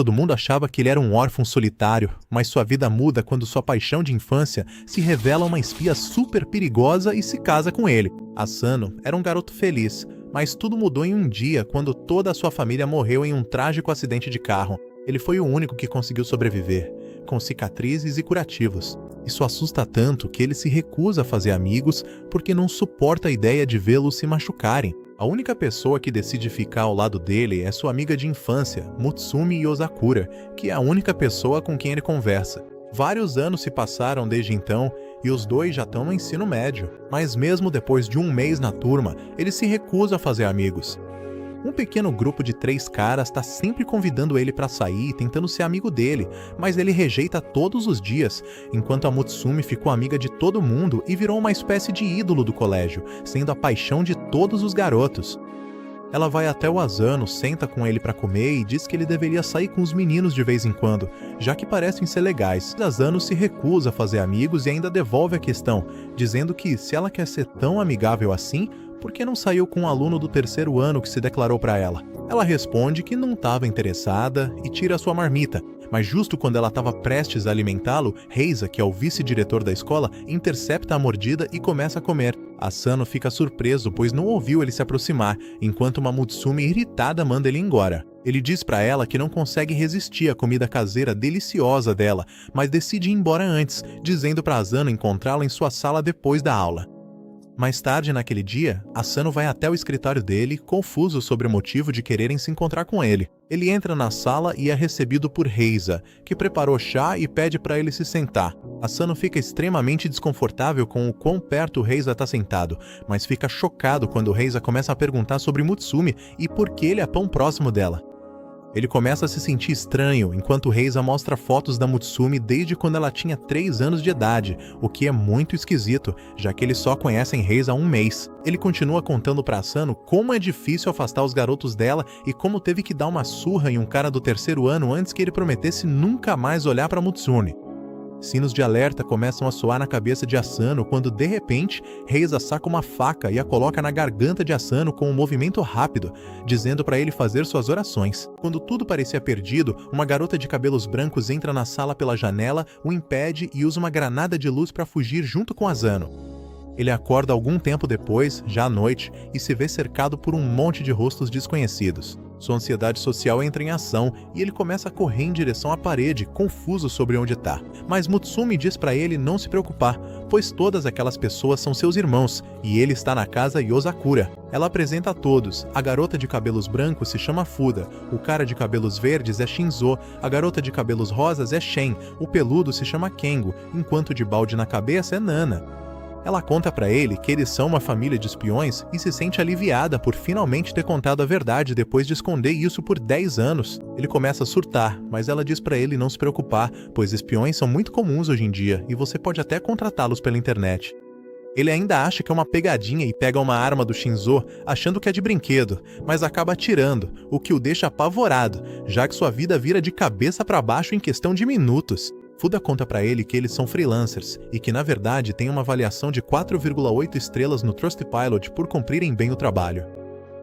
Todo mundo achava que ele era um órfão solitário, mas sua vida muda quando sua paixão de infância se revela uma espia super perigosa e se casa com ele. Asano era um garoto feliz, mas tudo mudou em um dia quando toda a sua família morreu em um trágico acidente de carro. Ele foi o único que conseguiu sobreviver, com cicatrizes e curativos. Isso assusta tanto que ele se recusa a fazer amigos porque não suporta a ideia de vê-los se machucarem. A única pessoa que decide ficar ao lado dele é sua amiga de infância, Mutsumi Yosakura, que é a única pessoa com quem ele conversa. Vários anos se passaram desde então e os dois já estão no ensino médio, mas mesmo depois de um mês na turma, ele se recusa a fazer amigos. Um pequeno grupo de 3 caras está sempre convidando ele para sair e tentando ser amigo dele, mas ele rejeita todos os dias, enquanto a Mutsumi ficou amiga de todo mundo e virou uma espécie de ídolo do colégio, sendo a paixão de todos os garotos. Ela vai até o Asano, senta com ele para comer e diz que ele deveria sair com os meninos de vez em quando, já que parecem ser legais. Asano se recusa a fazer amigos e ainda devolve a questão, dizendo que se ela quer ser tão amigável assim, por que não saiu com um aluno do 3º ano que se declarou para ela? Ela responde que não estava interessada e tira sua marmita, mas justo quando ela estava prestes a alimentá-lo, Reisa, que é o vice-diretor da escola, intercepta a mordida e começa a comer. Asano fica surpreso, pois não ouviu ele se aproximar, enquanto uma Mutsumi irritada manda ele embora. Ele diz para ela que não consegue resistir à comida caseira deliciosa dela, mas decide ir embora antes, dizendo para Asano encontrá-la em sua sala depois da aula. Mais tarde naquele dia, Asano vai até o escritório dele, confuso sobre o motivo de quererem se encontrar com ele. Ele entra na sala e é recebido por Reisa, que preparou chá e pede para ele se sentar. Asano fica extremamente desconfortável com o quão perto Reisa está sentado, mas fica chocado quando Reisa começa a perguntar sobre Mutsumi e por que ele é tão próximo dela. Ele começa a se sentir estranho enquanto Reisa mostra fotos da Mutsumi desde quando ela tinha 3 anos de idade, o que é muito esquisito, já que eles só conhecem Reisa há um mês. Ele continua contando pra Asano como é difícil afastar os garotos dela e como teve que dar uma surra em um cara do 3º ano antes que ele prometesse nunca mais olhar pra Mutsumi. Sinos de alerta começam a soar na cabeça de Asano quando, de repente, Reisa saca uma faca e a coloca na garganta de Asano com um movimento rápido, dizendo para ele fazer suas orações. Quando tudo parecia perdido, uma garota de cabelos brancos entra na sala pela janela, o impede e usa uma granada de luz para fugir junto com Asano. Ele acorda algum tempo depois, já à noite, e se vê cercado por um monte de rostos desconhecidos. Sua ansiedade social entra em ação e ele começa a correr em direção à parede, confuso sobre onde está. Mas Mutsumi diz para ele não se preocupar, pois todas aquelas pessoas são seus irmãos e ele está na casa Yosakura. Ela apresenta a todos. A garota de cabelos brancos se chama Fuda, o cara de cabelos verdes é Shinzo, a garota de cabelos rosas é Shen, o peludo se chama Kengo, enquanto de balde na cabeça é Nana. Ela conta pra ele que eles são uma família de espiões e se sente aliviada por finalmente ter contado a verdade depois de esconder isso por 10 anos. Ele começa a surtar, mas ela diz pra ele não se preocupar, pois espiões são muito comuns hoje em dia e você pode até contratá-los pela internet. Ele ainda acha que é uma pegadinha e pega uma arma do Shinzo, achando que é de brinquedo, mas acaba atirando, o que o deixa apavorado, já que sua vida vira de cabeça pra baixo em questão de minutos. Fuda conta pra ele que eles são freelancers e que na verdade tem uma avaliação de 4,8 estrelas no Trustpilot por cumprirem bem o trabalho.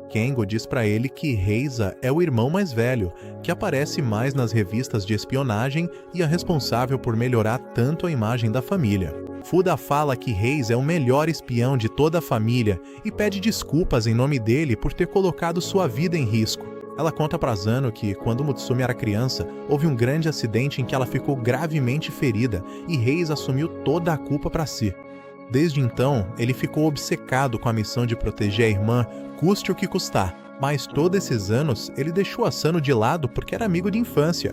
Kengo diz pra ele que Reisa é o irmão mais velho, que aparece mais nas revistas de espionagem e é responsável por melhorar tanto a imagem da família. Fuda fala que Reisa é o melhor espião de toda a família e pede desculpas em nome dele por ter colocado sua vida em risco. Ela conta pra Asano que, quando Mutsumi era criança, houve um grande acidente em que ela ficou gravemente ferida e Reis assumiu toda a culpa pra si. Desde então, ele ficou obcecado com a missão de proteger a irmã, custe o que custar, mas todos esses anos ele deixou Asano de lado porque era amigo de infância.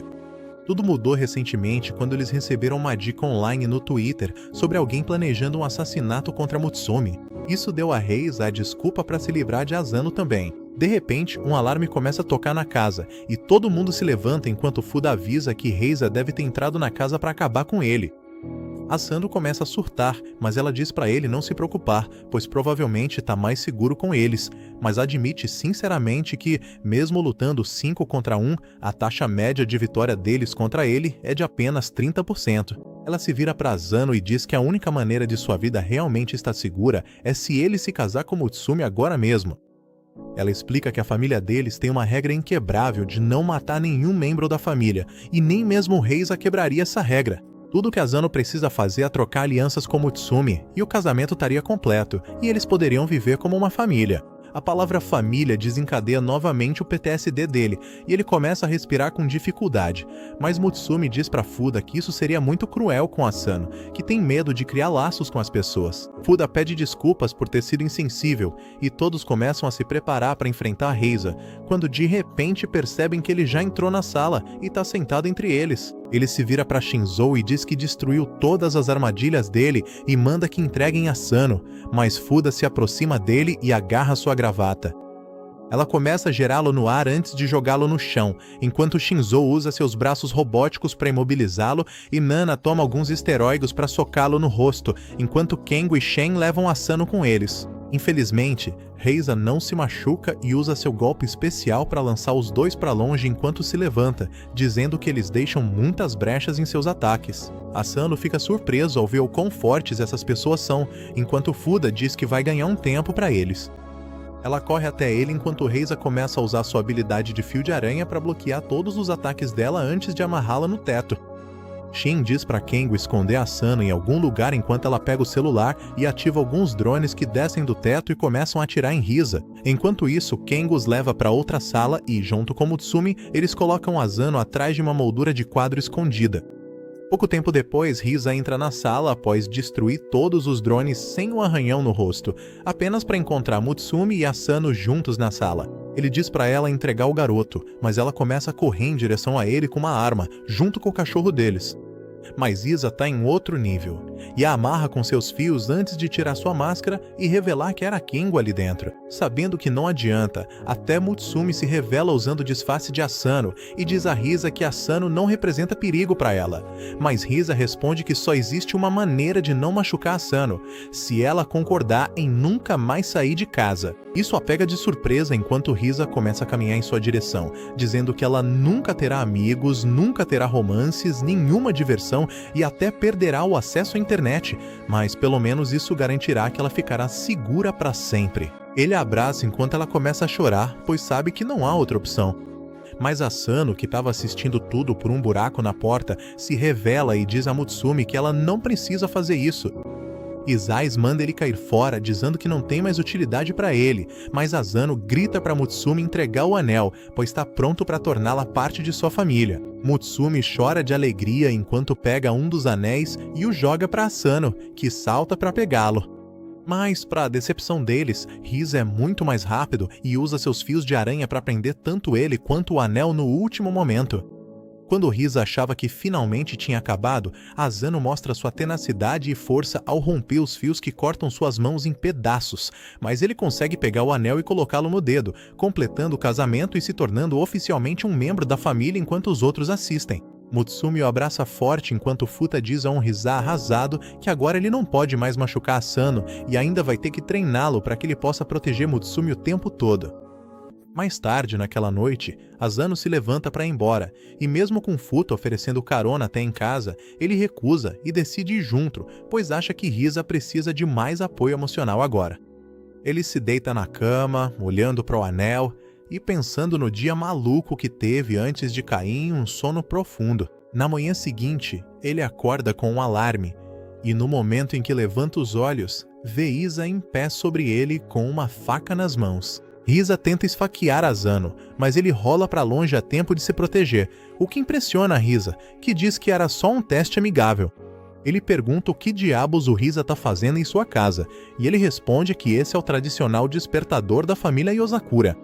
Tudo mudou recentemente quando eles receberam uma dica online no Twitter sobre alguém planejando um assassinato contra Mutsumi. Isso deu a Reis a desculpa para se livrar de Asano também. De repente, um alarme começa a tocar na casa, e todo mundo se levanta enquanto Fuda avisa que Reisa deve ter entrado na casa para acabar com ele. Asano começa a surtar, mas ela diz para ele não se preocupar, pois provavelmente está mais seguro com eles, mas admite sinceramente que, mesmo lutando 5 contra 1, a taxa média de vitória deles contra ele é de apenas 30%. Ela se vira para Asano e diz que a única maneira de sua vida realmente estar segura é se ele se casar com Mutsumi agora mesmo. Ela explica que a família deles tem uma regra inquebrável de não matar nenhum membro da família, e nem mesmo o Reisa quebraria essa regra. Tudo que Asano precisa fazer é trocar alianças com Mutsumi, e o casamento estaria completo, e eles poderiam viver como uma família. A palavra família desencadeia novamente o PTSD dele, e ele começa a respirar com dificuldade. Mas Mutsumi diz para Fuda que isso seria muito cruel com Asano, que tem medo de criar laços com as pessoas. Fuda pede desculpas por ter sido insensível, e todos começam a se preparar para enfrentar Reisa, quando de repente percebem que ele já entrou na sala e está sentado entre eles. Ele se vira para Shinzo e diz que destruiu todas as armadilhas dele e manda que entreguem Asano, mas Fuda se aproxima dele e agarra sua gravata. Ela começa a gerá-lo no ar antes de jogá-lo no chão, enquanto Shinzo usa seus braços robóticos para imobilizá-lo e Nana toma alguns esteroides para socá-lo no rosto, enquanto Kengo e Shen levam Asano com eles. Infelizmente, Reisa não se machuca e usa seu golpe especial para lançar os dois para longe enquanto se levanta, dizendo que eles deixam muitas brechas em seus ataques. Asano fica surpreso ao ver o quão fortes essas pessoas são, enquanto Fuda diz que vai ganhar um tempo para eles. Ela corre até ele enquanto Reisa começa a usar sua habilidade de fio de aranha para bloquear todos os ataques dela antes de amarrá-la no teto. Shin diz para Kengo esconder Asano em algum lugar enquanto ela pega o celular e ativa alguns drones que descem do teto e começam a atirar em Risa. Enquanto isso, Kengo os leva para outra sala e, junto com Mutsumi, eles colocam Asano atrás de uma moldura de quadro escondida. Pouco tempo depois, Risa entra na sala após destruir todos os drones sem um arranhão no rosto, apenas para encontrar Mutsumi e Asano juntos na sala. Ele diz para ela entregar o garoto, mas ela começa a correr em direção a ele com uma arma, junto com o cachorro deles. Mas Isa tá em outro nível, e a amarra com seus fios antes de tirar sua máscara e revelar que era Kengo ali dentro. Sabendo que não adianta, até Mutsumi se revela usando o disfarce de Asano e diz a Risa que Asano não representa perigo para ela. Mas Risa responde que só existe uma maneira de não machucar Asano, se ela concordar em nunca mais sair de casa. Isso a pega de surpresa enquanto Risa começa a caminhar em sua direção, dizendo que ela nunca terá amigos, nunca terá romances, nenhuma diversão e até perderá o acesso à internet, mas pelo menos isso garantirá que ela ficará segura para sempre. Ele a abraça enquanto ela começa a chorar, pois sabe que não há outra opção. Mas Asano, que estava assistindo tudo por um buraco na porta, se revela e diz a Mutsumi que ela não precisa fazer isso. Isais manda ele cair fora, dizendo que não tem mais utilidade para ele, mas Asano grita para Mutsumi entregar o anel, pois está pronto para torná-la parte de sua família. Mutsumi chora de alegria enquanto pega um dos anéis e o joga para Asano, que salta para pegá-lo. Mas, para a decepção deles, Risa é muito mais rápido e usa seus fios de aranha para prender tanto ele quanto o anel no último momento. Quando Risa achava que finalmente tinha acabado, Asano mostra sua tenacidade e força ao romper os fios que cortam suas mãos em pedaços, mas ele consegue pegar o anel e colocá-lo no dedo, completando o casamento e se tornando oficialmente um membro da família enquanto os outros assistem. Mutsumi o abraça forte enquanto Futa diz a um Risa arrasado que agora ele não pode mais machucar Asano e ainda vai ter que treiná-lo para que ele possa proteger Mutsumi o tempo todo. Mais tarde, naquela noite, Asano se levanta para ir embora, e mesmo com Futa oferecendo carona até em casa, ele recusa e decide ir junto, pois acha que Risa precisa de mais apoio emocional agora. Ele se deita na cama, olhando para o anel e pensando no dia maluco que teve antes de cair em um sono profundo. Na manhã seguinte, ele acorda com um alarme, e no momento em que levanta os olhos, vê Isa em pé sobre ele com uma faca nas mãos. Risa tenta esfaquear Asano, mas ele rola para longe a tempo de se proteger, o que impressiona a Risa, que diz que era só um teste amigável. Ele pergunta o que diabos o Risa tá fazendo em sua casa, e ele responde que esse é o tradicional despertador da família Yozakura.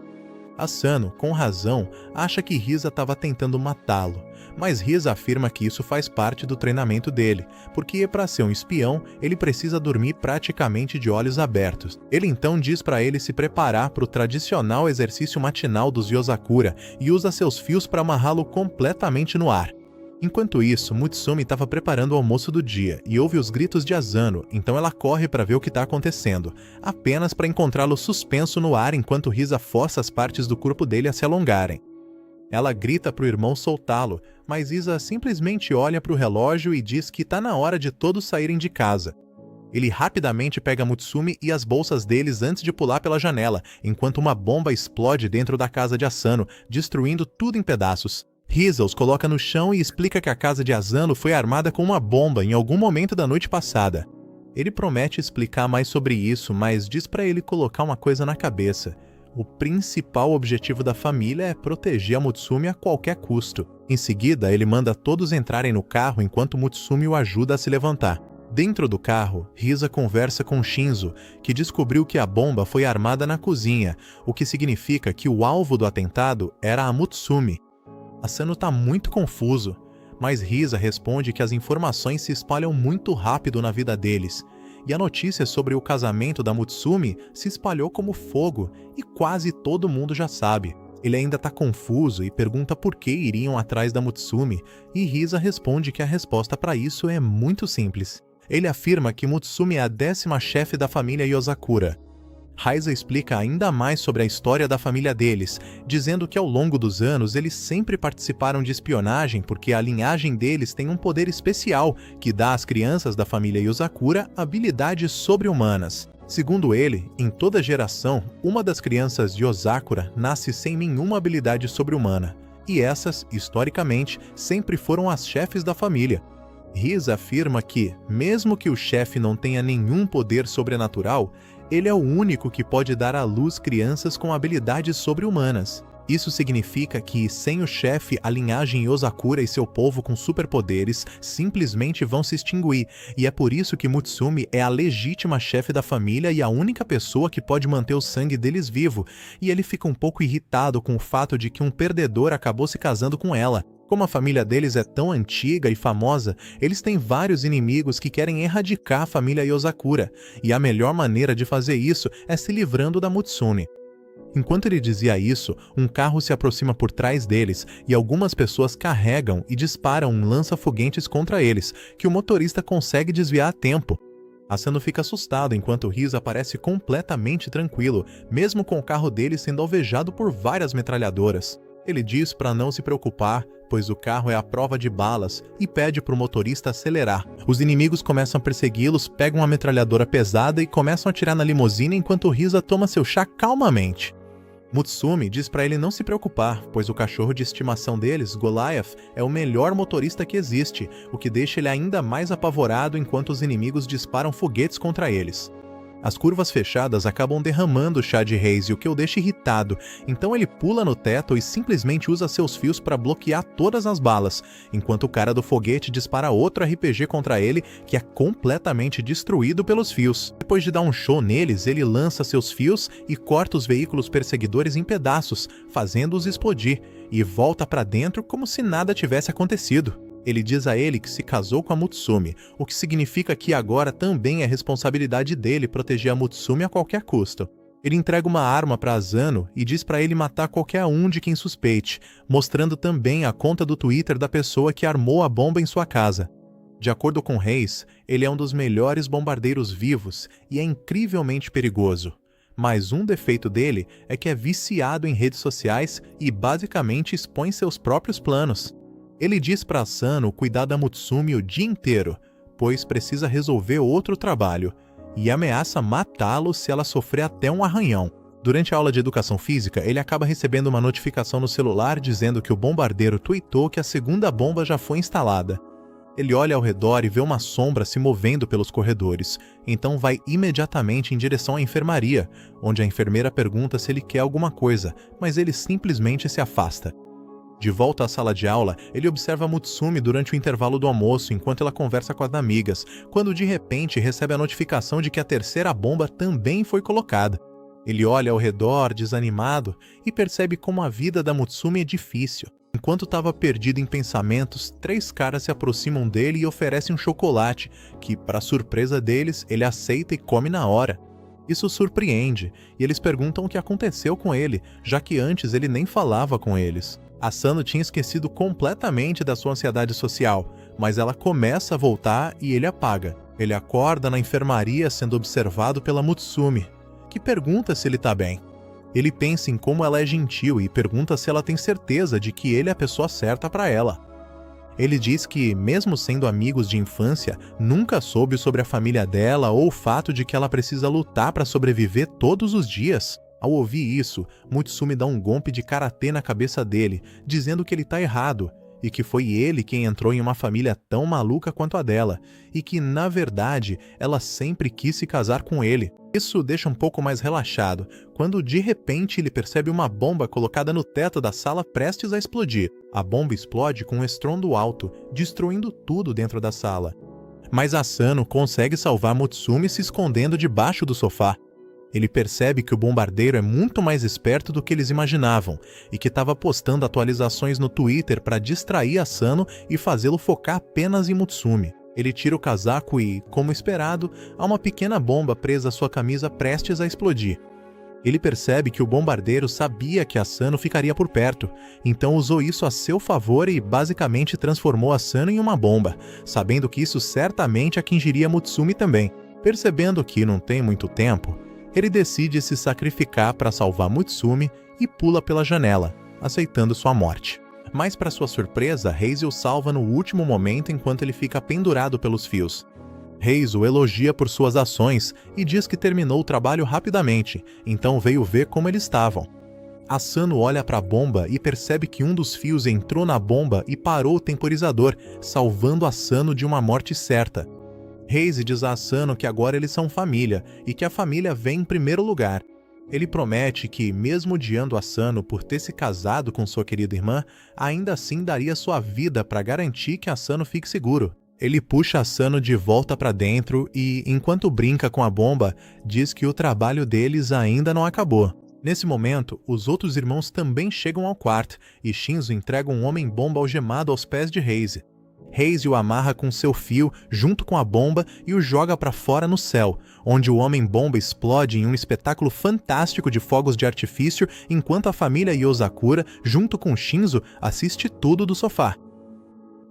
Asano, com razão, acha que Risa estava tentando matá-lo, mas Risa afirma que isso faz parte do treinamento dele, porque para ser um espião, ele precisa dormir praticamente de olhos abertos. Ele então diz para ele se preparar para o tradicional exercício matinal dos Yozakura e usa seus fios para amarrá-lo completamente no ar. Enquanto isso, Mutsumi estava preparando o almoço do dia e ouve os gritos de Asano, então ela corre para ver o que está acontecendo, apenas para encontrá-lo suspenso no ar enquanto Risa força as partes do corpo dele a se alongarem. Ela grita para o irmão soltá-lo, mas Isa simplesmente olha para o relógio e diz que está na hora de todos saírem de casa. Ele rapidamente pega Mutsumi e as bolsas deles antes de pular pela janela, enquanto uma bomba explode dentro da casa de Asano, destruindo tudo em pedaços. Risa os coloca no chão e explica que a casa de Asano foi armada com uma bomba em algum momento da noite passada. Ele promete explicar mais sobre isso, mas diz para ele colocar uma coisa na cabeça. O principal objetivo da família é proteger a Mutsumi a qualquer custo. Em seguida, ele manda todos entrarem no carro enquanto Mutsumi o ajuda a se levantar. Dentro do carro, Risa conversa com Shinzo, que descobriu que a bomba foi armada na cozinha, o que significa que o alvo do atentado era a Mutsumi. Asano está muito confuso, mas Risa responde que as informações se espalham muito rápido na vida deles, e a notícia sobre o casamento da Mutsumi se espalhou como fogo e quase todo mundo já sabe. Ele ainda está confuso e pergunta por que iriam atrás da Mutsumi, e Risa responde que a resposta para isso é muito simples. Ele afirma que Mutsumi é a 10ª chefe da família Yozakura. Risa explica ainda mais sobre a história da família deles, dizendo que ao longo dos anos eles sempre participaram de espionagem porque a linhagem deles tem um poder especial que dá às crianças da família Yozakura habilidades sobre-humanas. Segundo ele, em toda geração, uma das crianças Yozakura nasce sem nenhuma habilidade sobre-humana, e essas, historicamente, sempre foram as chefes da família. Risa afirma que, mesmo que o chefe não tenha nenhum poder sobrenatural, ele é o único que pode dar à luz crianças com habilidades sobre-humanas. Isso significa que, sem o chefe, a linhagem Yozakura e seu povo com superpoderes simplesmente vão se extinguir, e é por isso que Mutsumi é a legítima chefe da família e a única pessoa que pode manter o sangue deles vivo, e ele fica um pouco irritado com o fato de que um perdedor acabou se casando com ela. Como a família deles é tão antiga e famosa, eles têm vários inimigos que querem erradicar a família Yozakura, e a melhor maneira de fazer isso é se livrando da Mutsumi. Enquanto ele dizia isso, um carro se aproxima por trás deles e algumas pessoas carregam e disparam um lança-foguetes contra eles, que o motorista consegue desviar a tempo. Asano fica assustado enquanto Risa parece completamente tranquilo, mesmo com o carro dele sendo alvejado por várias metralhadoras. Ele diz para não se preocupar, pois o carro é à prova de balas, e pede para o motorista acelerar. Os inimigos começam a persegui-los, pegam uma metralhadora pesada e começam a atirar na limusine enquanto Risa toma seu chá calmamente. Mutsumi diz para ele não se preocupar, pois o cachorro de estimação deles, Goliath, é o melhor motorista que existe, o que deixa ele ainda mais apavorado enquanto os inimigos disparam foguetes contra eles. As curvas fechadas acabam derramando o chá de Reis, o que o deixa irritado, então ele pula no teto e simplesmente usa seus fios para bloquear todas as balas, enquanto o cara do foguete dispara outro RPG contra ele, que é completamente destruído pelos fios. Depois de dar um show neles, ele lança seus fios e corta os veículos perseguidores em pedaços, fazendo-os explodir, e volta para dentro como se nada tivesse acontecido. Ele diz a ele que se casou com a Mutsumi, o que significa que agora também é responsabilidade dele proteger a Mutsumi a qualquer custo. Ele entrega uma arma para Asano e diz para ele matar qualquer um de quem suspeite, mostrando também a conta do Twitter da pessoa que armou a bomba em sua casa. De acordo com Reis, ele é um dos melhores bombardeiros vivos e é incrivelmente perigoso. Mas um defeito dele é que é viciado em redes sociais e basicamente expõe seus próprios planos. Ele diz para Asano cuidar da Mutsumi o dia inteiro, pois precisa resolver outro trabalho, e ameaça matá-lo se ela sofrer até um arranhão. Durante a aula de educação física, ele acaba recebendo uma notificação no celular dizendo que o bombardeiro tweetou que a segunda bomba já foi instalada. Ele olha ao redor e vê uma sombra se movendo pelos corredores, então vai imediatamente em direção à enfermaria, onde a enfermeira pergunta se ele quer alguma coisa, mas ele simplesmente se afasta. De volta à sala de aula, ele observa Mutsumi durante o intervalo do almoço enquanto ela conversa com as amigas, quando de repente recebe a notificação de que a terceira bomba também foi colocada. Ele olha ao redor, desanimado, e percebe como a vida da Mutsumi é difícil. Enquanto estava perdido em pensamentos, 3 caras se aproximam dele e oferecem um chocolate, que, para surpresa deles, ele aceita e come na hora. Isso surpreende, e eles perguntam o que aconteceu com ele, já que antes ele nem falava com eles. Asano tinha esquecido completamente da sua ansiedade social, mas ela começa a voltar e ele apaga. Ele acorda na enfermaria sendo observado pela Mutsumi, que pergunta se ele está bem. Ele pensa em como ela é gentil e pergunta se ela tem certeza de que ele é a pessoa certa para ela. Ele diz que, mesmo sendo amigos de infância, nunca soube sobre a família dela ou o fato de que ela precisa lutar para sobreviver todos os dias. Ao ouvir isso, Mutsumi dá um golpe de karatê na cabeça dele, dizendo que ele tá errado, e que foi ele quem entrou em uma família tão maluca quanto a dela, e que, na verdade, ela sempre quis se casar com ele. Isso deixa um pouco mais relaxado, quando de repente ele percebe uma bomba colocada no teto da sala prestes a explodir. A bomba explode com um estrondo alto, destruindo tudo dentro da sala. Mas Asano consegue salvar Mutsumi se escondendo debaixo do sofá. Ele percebe que o bombardeiro é muito mais esperto do que eles imaginavam e que estava postando atualizações no Twitter para distrair Asano e fazê-lo focar apenas em Mutsumi. Ele tira o casaco e, como esperado, há uma pequena bomba presa à sua camisa prestes a explodir. Ele percebe que o bombardeiro sabia que Asano ficaria por perto, então usou isso a seu favor e basicamente transformou Asano em uma bomba, sabendo que isso certamente atingiria Mutsumi também. Percebendo que não tem muito tempo, ele decide se sacrificar para salvar Mutsumi e pula pela janela, aceitando sua morte. Mas, para sua surpresa, Reis o salva no último momento enquanto ele fica pendurado pelos fios. Reis o elogia por suas ações e diz que terminou o trabalho rapidamente, então veio ver como eles estavam. Asano olha para a bomba e percebe que um dos fios entrou na bomba e parou o temporizador, salvando Asano de uma morte certa. Reis diz a Asano que agora eles são família e que a família vem em primeiro lugar. Ele promete que, mesmo odiando Asano por ter se casado com sua querida irmã, ainda assim daria sua vida para garantir que Asano fique seguro. Ele puxa Asano de volta para dentro e, enquanto brinca com a bomba, diz que o trabalho deles ainda não acabou. Nesse momento, os outros irmãos também chegam ao quarto e Shinzo entrega um homem-bomba algemado aos pés de Reis. Reis o amarra com seu fio junto com a bomba e o joga para fora no céu, onde o homem-bomba explode em um espetáculo fantástico de fogos de artifício, enquanto a família Yozakura, junto com Shinzo, assiste tudo do sofá.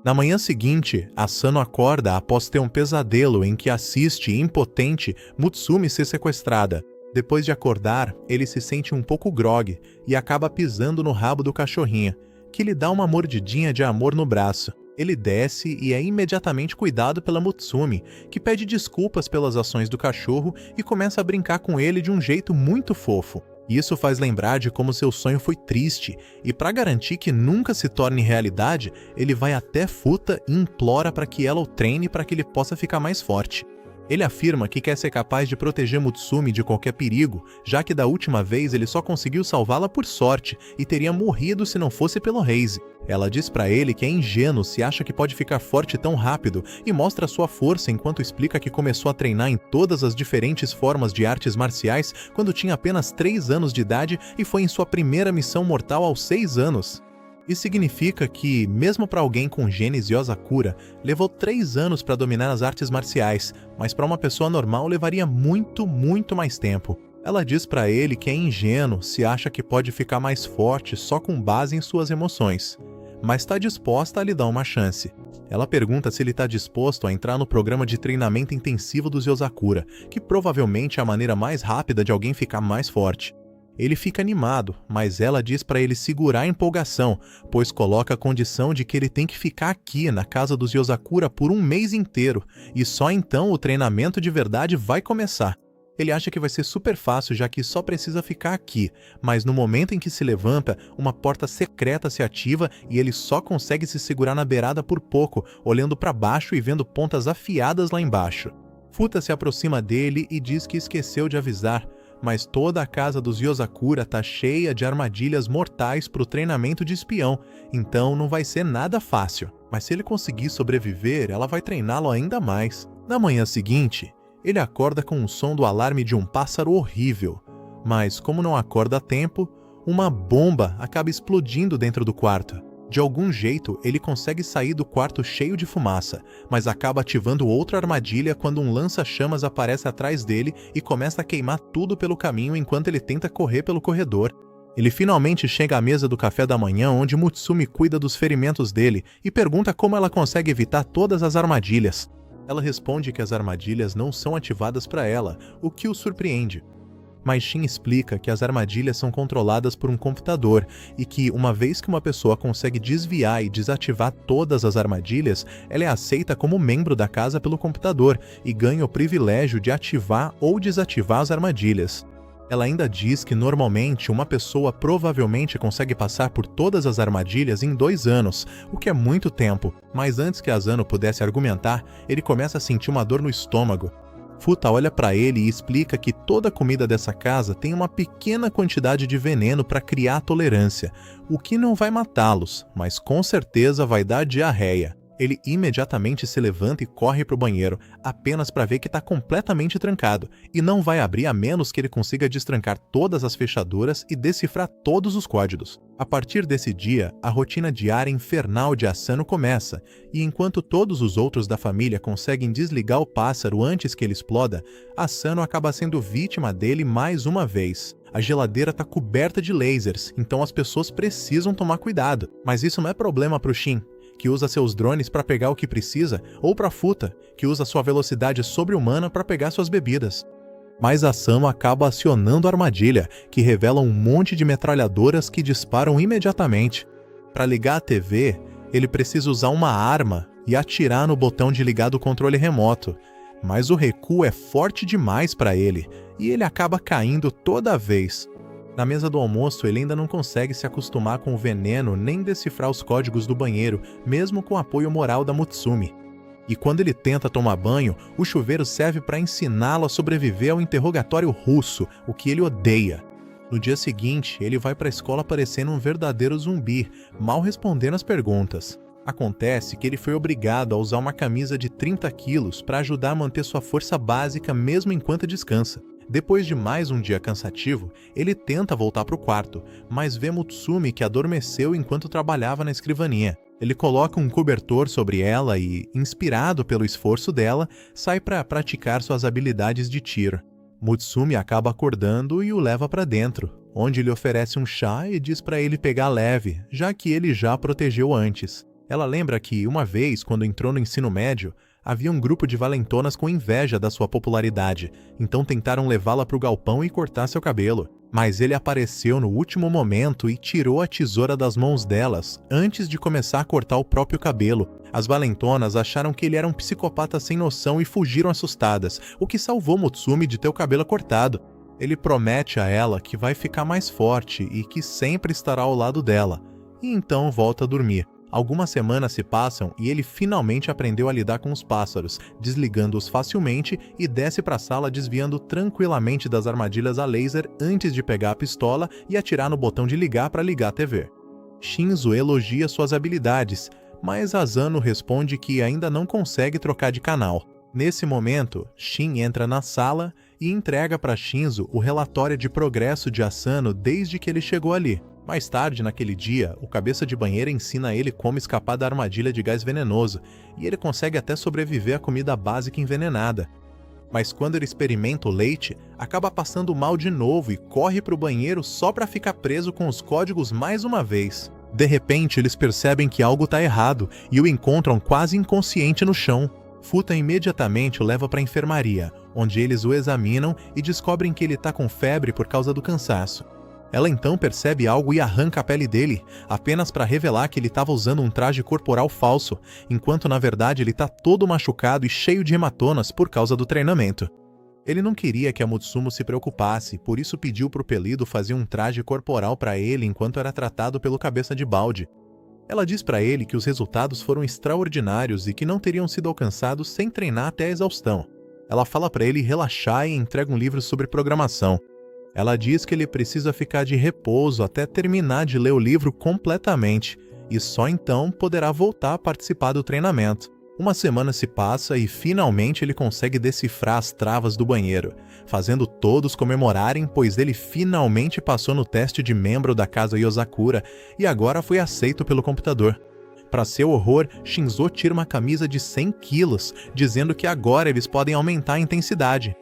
Na manhã seguinte, Asano acorda após ter um pesadelo em que assiste, impotente, Mutsumi ser sequestrada. Depois de acordar, ele se sente um pouco grogue e acaba pisando no rabo do cachorrinho, que lhe dá uma mordidinha de amor no braço. Ele desce e é imediatamente cuidado pela Mutsumi, que pede desculpas pelas ações do cachorro e começa a brincar com ele de um jeito muito fofo. Isso faz lembrar de como seu sonho foi triste, e para garantir que nunca se torne realidade, ele vai até Futa e implora para que ela o treine para que ele possa ficar mais forte. Ele afirma que quer ser capaz de proteger Mutsumi de qualquer perigo, já que da última vez ele só conseguiu salvá-la por sorte e teria morrido se não fosse pelo Reise. Ela diz pra ele que é ingênuo se acha que pode ficar forte tão rápido e mostra sua força enquanto explica que começou a treinar em todas as diferentes formas de artes marciais quando tinha apenas 3 anos de idade e foi em sua primeira missão mortal aos 6 anos. Isso significa que, mesmo para alguém com genes Yozakura, levou 3 anos para dominar as artes marciais, mas para uma pessoa normal levaria muito mais tempo. Ela diz para ele que é ingênuo se acha que pode ficar mais forte só com base em suas emoções, mas está disposta a lhe dar uma chance. Ela pergunta se ele está disposto a entrar no programa de treinamento intensivo dos Yozakura, que provavelmente é a maneira mais rápida de alguém ficar mais forte. Ele fica animado, mas ela diz para ele segurar a empolgação, pois coloca a condição de que ele tem que ficar aqui na casa dos Yozakura por 1 mês inteiro, e só então o treinamento de verdade vai começar. Ele acha que vai ser super fácil, já que só precisa ficar aqui, mas no momento em que se levanta, uma porta secreta se ativa e ele só consegue se segurar na beirada por pouco, olhando para baixo e vendo pontas afiadas lá embaixo. Futa se aproxima dele e diz que esqueceu de avisar, mas toda a casa dos Yozakura tá cheia de armadilhas mortais pro treinamento de espião, então não vai ser nada fácil. Mas se ele conseguir sobreviver, ela vai treiná-lo ainda mais. Na manhã seguinte, ele acorda com o som do alarme de um pássaro horrível, mas como não acorda a tempo, uma bomba acaba explodindo dentro do quarto. De algum jeito, ele consegue sair do quarto cheio de fumaça, mas acaba ativando outra armadilha quando um lança-chamas aparece atrás dele e começa a queimar tudo pelo caminho enquanto ele tenta correr pelo corredor. Ele finalmente chega à mesa do café da manhã, onde Mutsumi cuida dos ferimentos dele e pergunta como ela consegue evitar todas as armadilhas. Ela responde que as armadilhas não são ativadas para ela, o que o surpreende. Mas Shin explica que as armadilhas são controladas por um computador e que, uma vez que uma pessoa consegue desviar e desativar todas as armadilhas, ela é aceita como membro da casa pelo computador e ganha o privilégio de ativar ou desativar as armadilhas. Ela ainda diz que normalmente uma pessoa provavelmente consegue passar por todas as armadilhas em 2 anos, o que é muito tempo, mas antes que Asano pudesse argumentar, ele começa a sentir uma dor no estômago. Futa olha para ele e explica que toda a comida dessa casa tem uma pequena quantidade de veneno para criar tolerância, o que não vai matá-los, mas com certeza vai dar diarreia. Ele imediatamente se levanta e corre para o banheiro, apenas para ver que está completamente trancado, e não vai abrir a menos que ele consiga destrancar todas as fechaduras e decifrar todos os códigos. A partir desse dia, a rotina diária infernal de Asano começa, e enquanto todos os outros da família conseguem desligar o pássaro antes que ele exploda, Asano acaba sendo vítima dele mais uma vez. A geladeira está coberta de lasers, então as pessoas precisam tomar cuidado, mas isso não é problema para o Shin, que usa seus drones para pegar o que precisa, ou para Futa, que usa sua velocidade sobre-humana para pegar suas bebidas. Mas Asano acaba acionando a armadilha, que revela um monte de metralhadoras que disparam imediatamente. Para ligar a TV, ele precisa usar uma arma e atirar no botão de ligar do controle remoto. Mas o recuo é forte demais para ele, e ele acaba caindo toda vez. Na mesa do almoço, ele ainda não consegue se acostumar com o veneno nem decifrar os códigos do banheiro, mesmo com o apoio moral da Mutsumi. E quando ele tenta tomar banho, o chuveiro serve para ensiná-lo a sobreviver ao interrogatório russo, o que ele odeia. No dia seguinte, ele vai para a escola parecendo um verdadeiro zumbi, mal respondendo as perguntas. Acontece que ele foi obrigado a usar uma camisa de 30 quilos para ajudar a manter sua força básica mesmo enquanto descansa. Depois de mais um dia cansativo, ele tenta voltar para o quarto, mas vê Mutsumi que adormeceu enquanto trabalhava na escrivaninha. Ele coloca um cobertor sobre ela e, inspirado pelo esforço dela, sai para praticar suas habilidades de tiro. Mutsumi acaba acordando e o leva para dentro, onde lhe oferece um chá e diz para ele pegar leve, já que ele já protegeu antes. Ela lembra que, uma vez, quando entrou no ensino médio, havia um grupo de valentonas com inveja da sua popularidade, então tentaram levá-la para o galpão e cortar seu cabelo. Mas ele apareceu no último momento e tirou a tesoura das mãos delas, antes de começar a cortar o próprio cabelo. As valentonas acharam que ele era um psicopata sem noção e fugiram assustadas, o que salvou Mutsumi de ter o cabelo cortado. Ele promete a ela que vai ficar mais forte e que sempre estará ao lado dela, e então volta a dormir. Algumas semanas se passam e ele finalmente aprendeu a lidar com os pássaros, desligando-os facilmente e desce para a sala desviando tranquilamente das armadilhas a laser antes de pegar a pistola e atirar no botão de ligar para ligar a TV. Shinzo elogia suas habilidades, mas Asano responde que ainda não consegue trocar de canal. Nesse momento, Shin entra na sala e entrega para Shinzo o relatório de progresso de Asano desde que ele chegou ali. Mais tarde, naquele dia, o cabeça de banheira ensina a ele como escapar da armadilha de gás venenoso, e ele consegue até sobreviver à comida básica envenenada. Mas quando ele experimenta o leite, acaba passando mal de novo e corre para o banheiro só para ficar preso com os códigos mais uma vez. De repente, eles percebem que algo está errado e o encontram quase inconsciente no chão. Futa imediatamente o leva para a enfermaria, onde eles o examinam e descobrem que ele está com febre por causa do cansaço. Ela então percebe algo e arranca a pele dele, apenas para revelar que ele estava usando um traje corporal falso, enquanto na verdade ele está todo machucado e cheio de hematomas por causa do treinamento. Ele não queria que a Mutsumo se preocupasse, por isso pediu para o Pelido fazer um traje corporal para ele enquanto era tratado pelo cabeça de balde. Ela diz para ele que os resultados foram extraordinários e que não teriam sido alcançados sem treinar até a exaustão. Ela fala para ele relaxar e entrega um livro sobre programação. Ela diz que ele precisa ficar de repouso até terminar de ler o livro completamente, e só então poderá voltar a participar do treinamento. Uma semana se passa e finalmente ele consegue decifrar as travas do banheiro, fazendo todos comemorarem, pois ele finalmente passou no teste de membro da casa Yozakura e agora foi aceito pelo computador. Para seu horror, Shinzo tira uma camisa de 100 quilos, dizendo que agora eles podem aumentar a intensidade.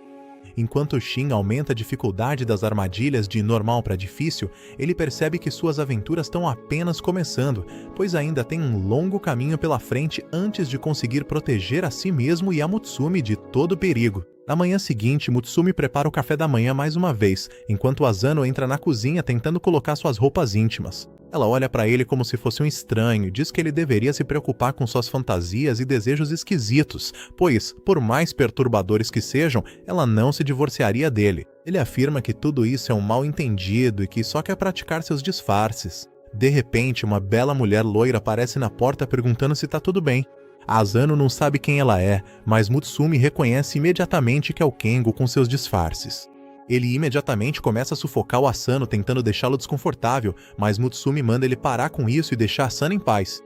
Enquanto Shin aumenta a dificuldade das armadilhas de normal para difícil, ele percebe que suas aventuras estão apenas começando, pois ainda tem um longo caminho pela frente antes de conseguir proteger a si mesmo e a Mutsumi de todo perigo. Na manhã seguinte, Mutsumi prepara o café da manhã mais uma vez, enquanto Asano entra na cozinha tentando colocar suas roupas íntimas. Ela olha para ele como se fosse um estranho e diz que ele deveria se preocupar com suas fantasias e desejos esquisitos, pois, por mais perturbadores que sejam, ela não se divorciaria dele. Ele afirma que tudo isso é um mal-entendido e que só quer praticar seus disfarces. De repente, uma bela mulher loira aparece na porta perguntando se tá tudo bem. Asano não sabe quem ela é, mas Mutsumi reconhece imediatamente que é o Kengo com seus disfarces. Ele imediatamente começa a sufocar o Asano tentando deixá-lo desconfortável, mas Mutsumi manda ele parar com isso e deixar Asano em paz.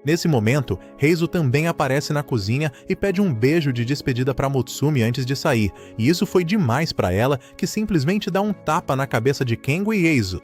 Nesse momento, Heizo também aparece na cozinha e pede um beijo de despedida para Mutsumi antes de sair, e isso foi demais para ela, que simplesmente dá um tapa na cabeça de Kengo e Heizo.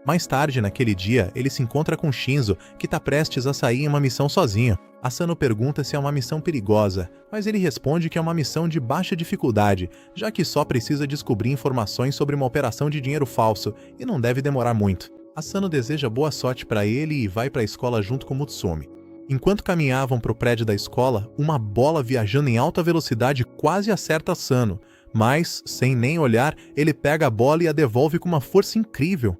Mais tarde, naquele dia, ele se encontra com Shinzo, que está prestes a sair em uma missão sozinho. Asano pergunta se é uma missão perigosa, mas ele responde que é uma missão de baixa dificuldade, já que só precisa descobrir informações sobre uma operação de dinheiro falso, e não deve demorar muito. Asano deseja boa sorte para ele e vai para a escola junto com Mutsumi. Enquanto caminhavam para o prédio da escola, uma bola viajando em alta velocidade quase acerta Asano, mas, sem nem olhar, ele pega a bola e a devolve com uma força incrível.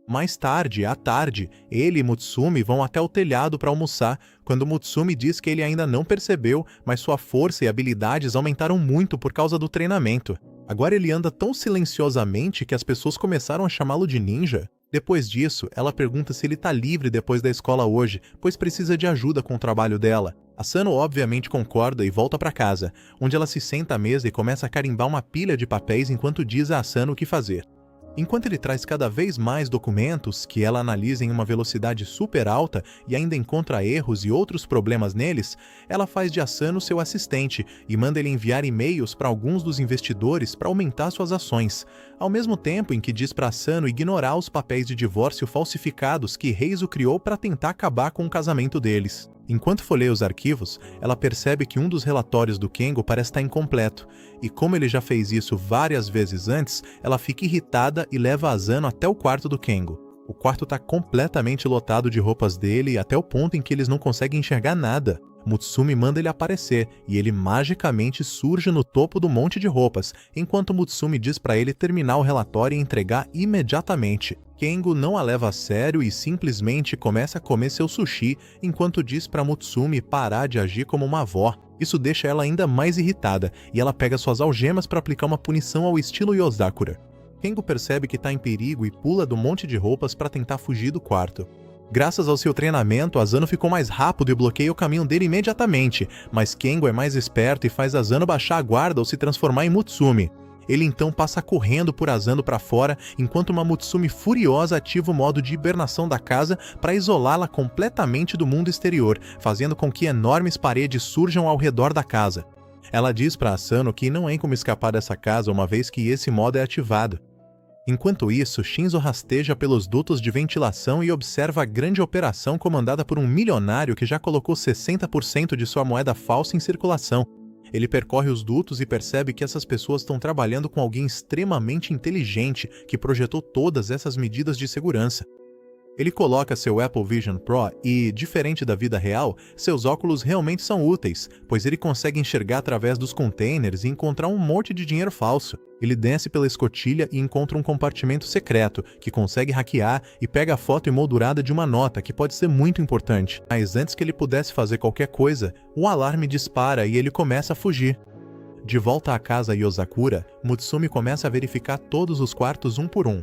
Mais tarde, à tarde, ele e Mutsumi vão até o telhado para almoçar, quando Mutsumi diz que ele ainda não percebeu, mas sua força e habilidades aumentaram muito por causa do treinamento. Agora ele anda tão silenciosamente que as pessoas começaram a chamá-lo de ninja. Depois disso, ela pergunta se ele está livre depois da escola hoje, pois precisa de ajuda com o trabalho dela. Asano obviamente concorda e volta para casa, onde ela se senta à mesa e começa a carimbar uma pilha de papéis enquanto diz a Asano o que fazer. Enquanto ele traz cada vez mais documentos, que ela analisa em uma velocidade super alta e ainda encontra erros e outros problemas neles, ela faz de Asano seu assistente e manda ele enviar e-mails para alguns dos investidores para aumentar suas ações, ao mesmo tempo em que diz para Asano ignorar os papéis de divórcio falsificados que Heizo criou para tentar acabar com o casamento deles. Enquanto folheia os arquivos, ela percebe que um dos relatórios do Kengo parece estar incompleto, e como ele já fez isso várias vezes antes, ela fica irritada e leva Asano até o quarto do Kengo. O quarto está completamente lotado de roupas dele até o ponto em que eles não conseguem enxergar nada. Mutsumi manda ele aparecer, e ele magicamente surge no topo do monte de roupas, enquanto Mutsumi diz para ele terminar o relatório e entregar imediatamente. Kengo não a leva a sério e simplesmente começa a comer seu sushi, enquanto diz para Mutsumi parar de agir como uma avó. Isso deixa ela ainda mais irritada, e ela pega suas algemas para aplicar uma punição ao estilo Yozakura. Kengo percebe que está em perigo e pula do monte de roupas para tentar fugir do quarto. Graças ao seu treinamento, Asano ficou mais rápido e bloqueia o caminho dele imediatamente, mas Kengo é mais esperto e faz Asano baixar a guarda ou se transformar em Mutsumi. Ele então passa correndo por Asano para fora, enquanto uma Mutsumi furiosa ativa o modo de hibernação da casa para isolá-la completamente do mundo exterior, fazendo com que enormes paredes surjam ao redor da casa. Ela diz para Asano que não tem como escapar dessa casa uma vez que esse modo é ativado. Enquanto isso, Shinzo rasteja pelos dutos de ventilação e observa a grande operação comandada por um milionário que já colocou 60% de sua moeda falsa em circulação. Ele percorre os dutos e percebe que essas pessoas estão trabalhando com alguém extremamente inteligente que projetou todas essas medidas de segurança. Ele coloca seu Apple Vision Pro e, diferente da vida real, seus óculos realmente são úteis, pois ele consegue enxergar através dos containers e encontrar um monte de dinheiro falso. Ele desce pela escotilha e encontra um compartimento secreto, que consegue hackear e pega a foto emoldurada de uma nota que pode ser muito importante. Mas antes que ele pudesse fazer qualquer coisa, o alarme dispara e ele começa a fugir. De volta à casa Yozakura, Mutsumi começa a verificar todos os quartos um por um.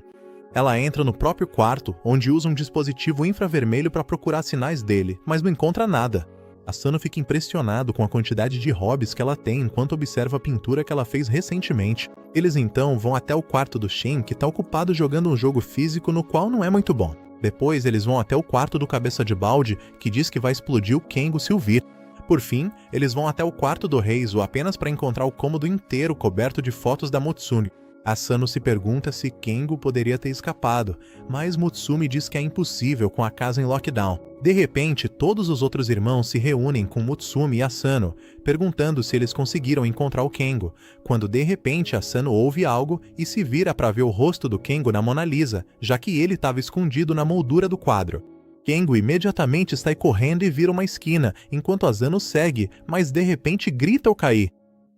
Ela entra no próprio quarto, onde usa um dispositivo infravermelho para procurar sinais dele, mas não encontra nada. Asano fica impressionado com a quantidade de hobbies que ela tem enquanto observa a pintura que ela fez recentemente. Eles então vão até o quarto do Shin, que está ocupado jogando um jogo físico no qual não é muito bom. Depois eles vão até o quarto do cabeça de balde, que diz que vai explodir o Kengo se o vir. Por fim, eles vão até o quarto do Heizo apenas para encontrar o cômodo inteiro coberto de fotos da Mutsumi. Asano se pergunta se Kengo poderia ter escapado, mas Mutsumi diz que é impossível com a casa em lockdown. De repente, todos os outros irmãos se reúnem com Mutsumi e Asano, perguntando se eles conseguiram encontrar o Kengo, quando de repente Asano ouve algo e se vira para ver o rosto do Kengo na Mona Lisa, já que ele estava escondido na moldura do quadro. Kengo imediatamente sai correndo e vira uma esquina, enquanto Asano segue, mas de repente grita ao cair.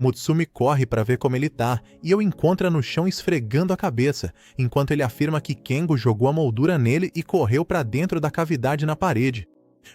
Mutsumi corre para ver como ele tá e o encontra no chão esfregando a cabeça, enquanto ele afirma que Kengo jogou a moldura nele e correu para dentro da cavidade na parede.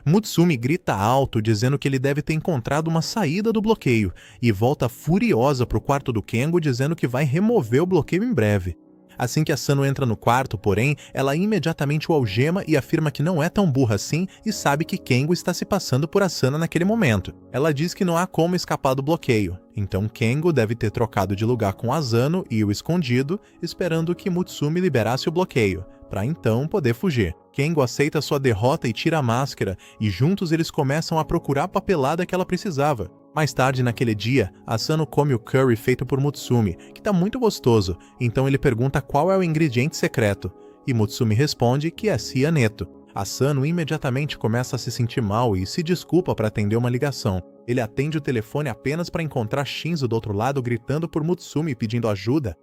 Mutsumi grita alto dizendo que ele deve ter encontrado uma saída do bloqueio e volta furiosa pro quarto do Kengo dizendo que vai remover o bloqueio em breve. Assim que Asano entra no quarto, porém, ela imediatamente o algema e afirma que não é tão burra assim e sabe que Kengo está se passando por Asano naquele momento. Ela diz que não há como escapar do bloqueio, então Kengo deve ter trocado de lugar com Asano e o escondido, esperando que Mutsumi liberasse o bloqueio, para então poder fugir. Kengo aceita sua derrota e tira a máscara, e juntos eles começam a procurar a papelada que ela precisava. Mais tarde naquele dia, Asano come o curry feito por Mutsumi, que tá muito gostoso, então ele pergunta qual é o ingrediente secreto, e Mutsumi responde que é cianeto. Asano imediatamente começa a se sentir mal e se desculpa para atender uma ligação. Ele atende o telefone apenas para encontrar Shinzo do outro lado gritando por Mutsumi pedindo ajuda.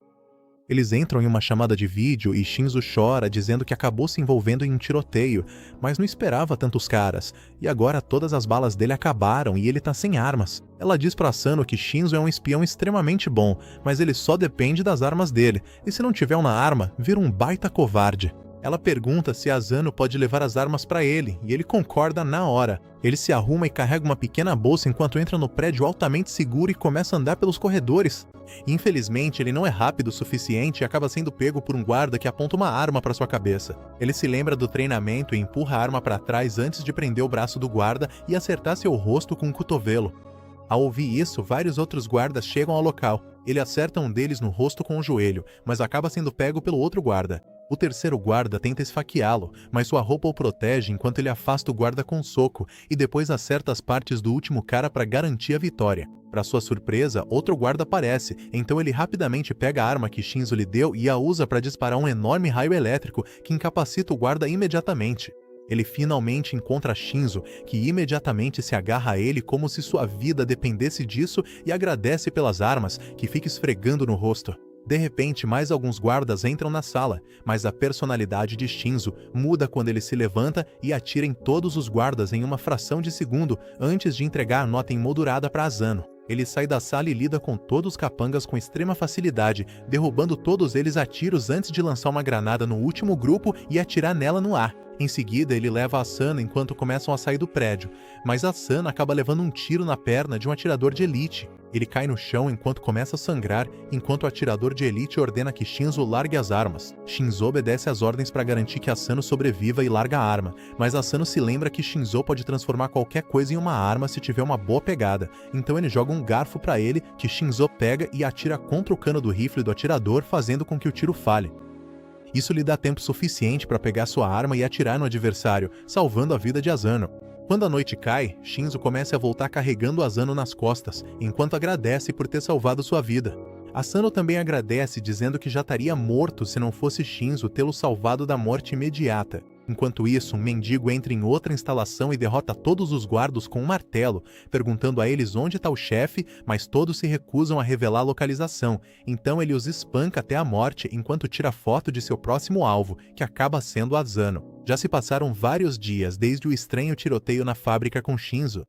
Eles entram em uma chamada de vídeo e Shinzo chora dizendo que acabou se envolvendo em um tiroteio, mas não esperava tantos caras, e agora todas as balas dele acabaram e ele tá sem armas. Ela diz pra Asano que Shinzo é um espião extremamente bom, mas ele só depende das armas dele, e se não tiver uma arma, vira um baita covarde. Ela pergunta se Asano pode levar as armas para ele, e ele concorda na hora. Ele se arruma e carrega uma pequena bolsa enquanto entra no prédio altamente seguro e começa a andar pelos corredores. Infelizmente, ele não é rápido o suficiente e acaba sendo pego por um guarda que aponta uma arma para sua cabeça. Ele se lembra do treinamento e empurra a arma para trás antes de prender o braço do guarda e acertar seu rosto com um cotovelo. Ao ouvir isso, vários outros guardas chegam ao local. Ele acerta um deles no rosto com o joelho, mas acaba sendo pego pelo outro guarda. O terceiro guarda tenta esfaqueá-lo, mas sua roupa o protege enquanto ele afasta o guarda com um soco e depois acerta as partes do último cara para garantir a vitória. Para sua surpresa, outro guarda aparece, então ele rapidamente pega a arma que Shinzo lhe deu e a usa para disparar um enorme raio elétrico que incapacita o guarda imediatamente. Ele finalmente encontra Shinzo, que imediatamente se agarra a ele como se sua vida dependesse disso e agradece pelas armas, que fica esfregando no rosto. De repente, mais alguns guardas entram na sala, mas a personalidade de Shinzo muda quando ele se levanta e atira em todos os guardas em uma fração de segundo antes de entregar a nota emoldurada para Asano. Ele sai da sala e lida com todos os capangas com extrema facilidade, derrubando todos eles a tiros antes de lançar uma granada no último grupo e atirar nela no ar. Em seguida, ele leva Asano enquanto começam a sair do prédio, mas Asano acaba levando um tiro na perna de um atirador de elite. Ele cai no chão enquanto começa a sangrar, enquanto o atirador de elite ordena que Shinzo largue as armas. Shinzo obedece às ordens para garantir que Asano sobreviva e larga a arma, mas Asano se lembra que Shinzo pode transformar qualquer coisa em uma arma se tiver uma boa pegada, então ele joga um garfo para ele, que Shinzo pega e atira contra o cano do rifle do atirador, fazendo com que o tiro falhe. Isso lhe dá tempo suficiente para pegar sua arma e atirar no adversário, salvando a vida de Asano. Quando a noite cai, Shinzo começa a voltar carregando Asano nas costas, enquanto agradece por ter salvado sua vida. Asano também agradece, dizendo que já estaria morto se não fosse Shinzo tê-lo salvado da morte imediata. Enquanto isso, um mendigo entra em outra instalação e derrota todos os guardas com um martelo, perguntando a eles onde está o chefe, mas todos se recusam a revelar a localização, então ele os espanca até a morte enquanto tira foto de seu próximo alvo, que acaba sendo Asano. Já se passaram vários dias desde o estranho tiroteio na fábrica com Shinzo.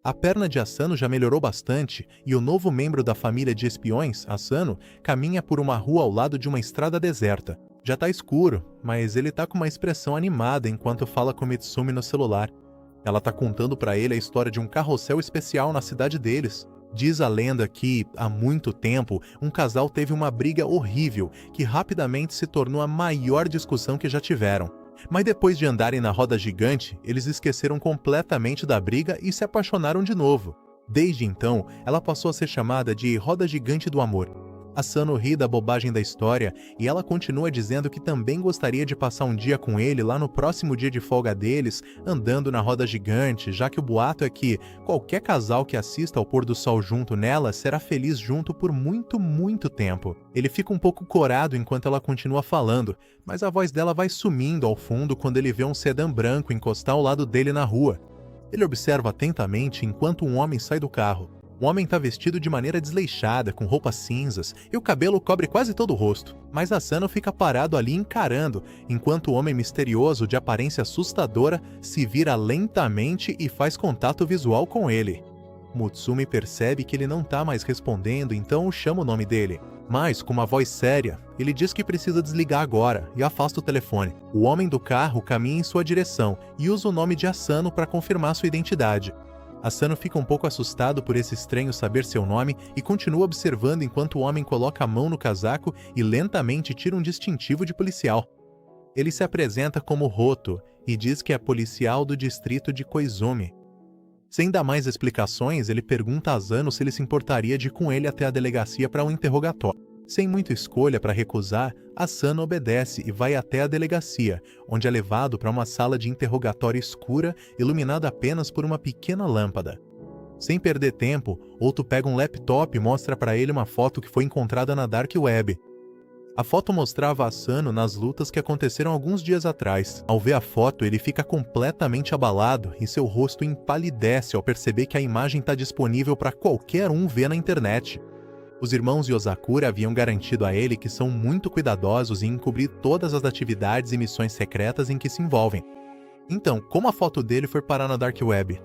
A perna de Asano já melhorou bastante e o novo membro da família de espiões, Asano, caminha por uma rua ao lado de uma estrada deserta. Já tá escuro, mas ele tá com uma expressão animada enquanto fala com Mitsumi no celular. Ela tá contando pra ele a história de um carrossel especial na cidade deles. Diz a lenda que, há muito tempo, um casal teve uma briga horrível que rapidamente se tornou a maior discussão que já tiveram. Mas depois de andarem na roda gigante, eles esqueceram completamente da briga e se apaixonaram de novo. Desde então, ela passou a ser chamada de Roda Gigante do Amor. Asano ri da bobagem da história e ela continua dizendo que também gostaria de passar um dia com ele lá no próximo dia de folga deles, andando na roda gigante, já que o boato é que qualquer casal que assista ao pôr do sol junto nela será feliz junto por muito, muito tempo. Ele fica um pouco corado enquanto ela continua falando, mas a voz dela vai sumindo ao fundo quando ele vê um sedã branco encostar ao lado dele na rua. Ele observa atentamente enquanto um homem sai do carro. O homem está vestido de maneira desleixada, com roupas cinzas, e o cabelo cobre quase todo o rosto. Mas Asano fica parado ali encarando, enquanto o homem misterioso de aparência assustadora se vira lentamente e faz contato visual com ele. Mutsumi percebe que ele não tá mais respondendo, então chama o nome dele. Mas, com uma voz séria, ele diz que precisa desligar agora e afasta o telefone. O homem do carro caminha em sua direção e usa o nome de Asano para confirmar sua identidade. Asano fica um pouco assustado por esse estranho saber seu nome e continua observando enquanto o homem coloca a mão no casaco e lentamente tira um distintivo de policial. Ele se apresenta como Roto e diz que é policial do distrito de Koizumi. Sem dar mais explicações, ele pergunta a Asano se ele se importaria de ir com ele até a delegacia para um interrogatório. Sem muita escolha para recusar, Asano obedece e vai até a delegacia, onde é levado para uma sala de interrogatório escura, iluminada apenas por uma pequena lâmpada. Sem perder tempo, Otto pega um laptop e mostra para ele uma foto que foi encontrada na Dark Web. A foto mostrava Asano nas lutas que aconteceram alguns dias atrás. Ao ver a foto, ele fica completamente abalado e seu rosto empalidece ao perceber que a imagem está disponível para qualquer um ver na internet. Os irmãos Yosakura haviam garantido a ele que são muito cuidadosos em encobrir todas as atividades e missões secretas em que se envolvem. Então, como a foto dele foi parar na Dark Web?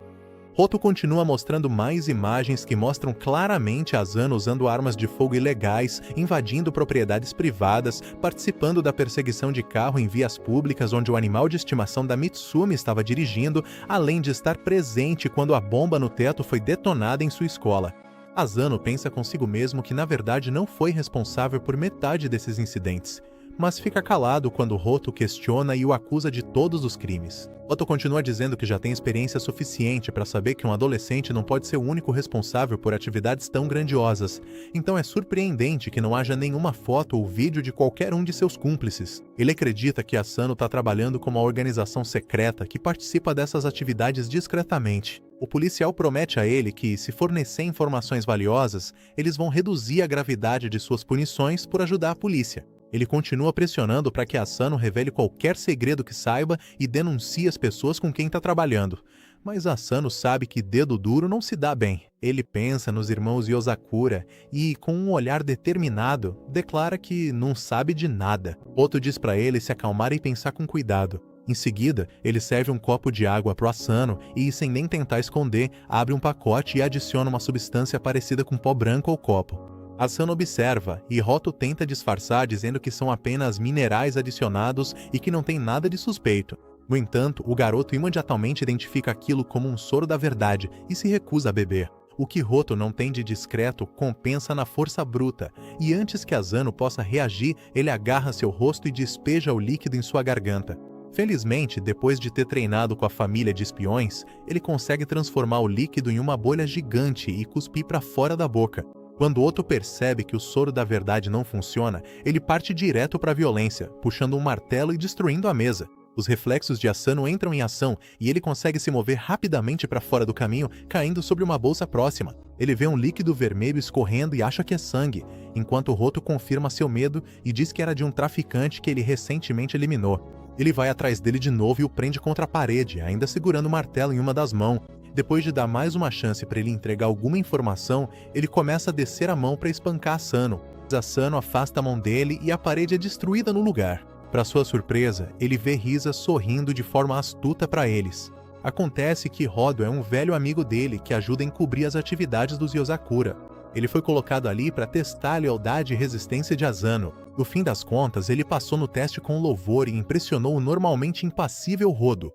Roto continua mostrando mais imagens que mostram claramente Asano usando armas de fogo ilegais, invadindo propriedades privadas, participando da perseguição de carro em vias públicas onde o animal de estimação da Mitsumi estava dirigindo, além de estar presente quando a bomba no teto foi detonada em sua escola. Asano pensa consigo mesmo que na verdade não foi responsável por metade desses incidentes, mas fica calado quando Roto questiona e o acusa de todos os crimes. Roto continua dizendo que já tem experiência suficiente para saber que um adolescente não pode ser o único responsável por atividades tão grandiosas, então é surpreendente que não haja nenhuma foto ou vídeo de qualquer um de seus cúmplices. Ele acredita que Asano está trabalhando com uma organização secreta que participa dessas atividades discretamente. O policial promete a ele que, se fornecer informações valiosas, eles vão reduzir a gravidade de suas punições por ajudar a polícia. Ele continua pressionando para que Asano revele qualquer segredo que saiba e denuncie as pessoas com quem está trabalhando. Mas Asano sabe que dedo duro não se dá bem. Ele pensa nos irmãos Yosakura e, com um olhar determinado, declara que não sabe de nada. Otto diz para ele se acalmar e pensar com cuidado. Em seguida, ele serve um copo de água pro Asano e, sem nem tentar esconder, abre um pacote e adiciona uma substância parecida com pó branco ao copo. Asano observa e Roto tenta disfarçar dizendo que são apenas minerais adicionados e que não tem nada de suspeito. No entanto, o garoto imediatamente identifica aquilo como um soro da verdade e se recusa a beber. O que Roto não tem de discreto compensa na força bruta, e antes que Asano possa reagir, ele agarra seu rosto e despeja o líquido em sua garganta. Felizmente, depois de ter treinado com a família de espiões, ele consegue transformar o líquido em uma bolha gigante e cuspir para fora da boca. Quando Otto percebe que o soro da verdade não funciona, ele parte direto para a violência, puxando um martelo e destruindo a mesa. Os reflexos de Asano entram em ação e ele consegue se mover rapidamente para fora do caminho, caindo sobre uma bolsa próxima. Ele vê um líquido vermelho escorrendo e acha que é sangue, enquanto Roto confirma seu medo e diz que era de um traficante que ele recentemente eliminou. Ele vai atrás dele de novo e o prende contra a parede, ainda segurando o martelo em uma das mãos. Depois de dar mais uma chance para ele entregar alguma informação, ele começa a descer a mão para espancar Asano. Asano afasta a mão dele e a parede é destruída no lugar. Para sua surpresa, ele vê Risa sorrindo de forma astuta para eles. Acontece que Rodo é um velho amigo dele que ajuda a encobrir as atividades dos Yosakura. Ele foi colocado ali para testar a lealdade e resistência de Asano. No fim das contas, ele passou no teste com louvor e impressionou o normalmente impassível Rodo.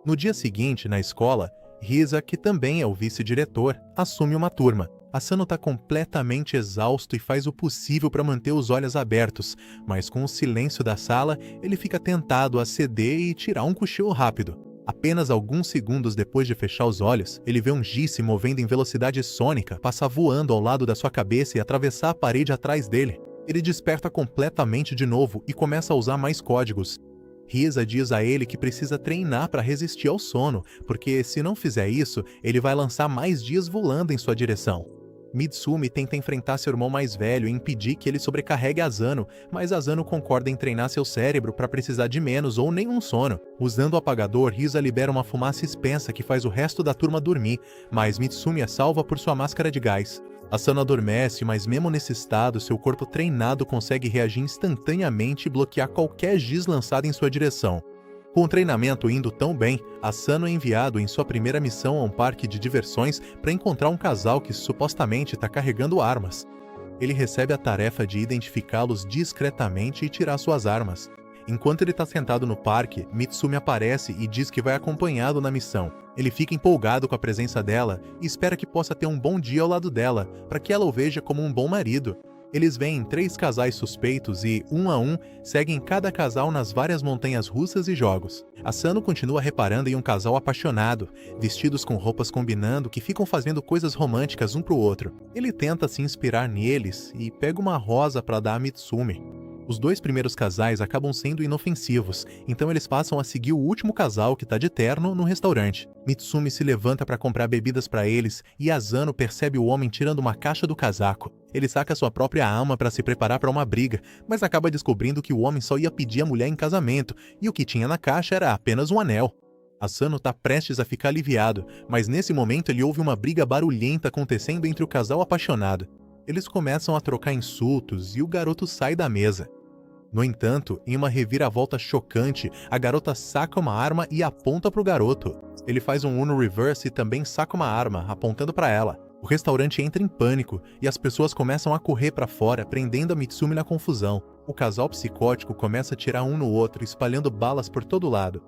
No dia seguinte, na escola, Risa, que também é o vice-diretor, assume uma turma. Asano está completamente exausto e faz o possível para manter os olhos abertos, mas com o silêncio da sala, ele fica tentado a ceder e tirar um cochilo rápido. Apenas alguns segundos depois de fechar os olhos, ele vê um Gi se movendo em velocidade sônica, passar voando ao lado da sua cabeça e atravessar a parede atrás dele. Ele desperta completamente de novo e começa a usar mais códigos. Risa diz a ele que precisa treinar para resistir ao sono, porque se não fizer isso, ele vai lançar mais dias voando em sua direção. Mitsumi tenta enfrentar seu irmão mais velho e impedir que ele sobrecarregue Asano, mas Asano concorda em treinar seu cérebro para precisar de menos ou nenhum sono. Usando o apagador, Risa libera uma fumaça espessa que faz o resto da turma dormir, mas Mitsumi é salva por sua máscara de gás. Asano adormece, mas mesmo nesse estado, seu corpo treinado consegue reagir instantaneamente e bloquear qualquer giz lançado em sua direção. Com o treinamento indo tão bem, Asano é enviado em sua primeira missão a um parque de diversões para encontrar um casal que supostamente está carregando armas. Ele recebe a tarefa de identificá-los discretamente e tirar suas armas. Enquanto ele está sentado no parque, Mitsumi aparece e diz que vai acompanhá-lo na missão. Ele fica empolgado com a presença dela e espera que possa ter um bom dia ao lado dela, para que ela o veja como um bom marido. Eles veem 3 casais suspeitos e, um a um, seguem cada casal nas várias montanhas russas e jogos. Asano continua reparando em um casal apaixonado, vestidos com roupas combinando que ficam fazendo coisas românticas um pro outro. Ele tenta se inspirar neles e pega uma rosa para dar a Mitsumi. Os 2 primeiros casais acabam sendo inofensivos, então eles passam a seguir o último casal que tá de terno no restaurante. Mitsumi se levanta para comprar bebidas para eles e Asano percebe o homem tirando uma caixa do casaco. Ele saca sua própria alma para se preparar para uma briga, mas acaba descobrindo que o homem só ia pedir a mulher em casamento e o que tinha na caixa era apenas um anel. Asano tá prestes a ficar aliviado, mas nesse momento ele ouve uma briga barulhenta acontecendo entre o casal apaixonado. Eles começam a trocar insultos e o garoto sai da mesa. No entanto, em uma reviravolta chocante, a garota saca uma arma e aponta para o garoto. Ele faz um Uno Reverse e também saca uma arma, apontando para ela. O restaurante entra em pânico e as pessoas começam a correr para fora, prendendo a Mitsumi na confusão. O casal psicótico começa a tirar um no outro, espalhando balas por todo lado.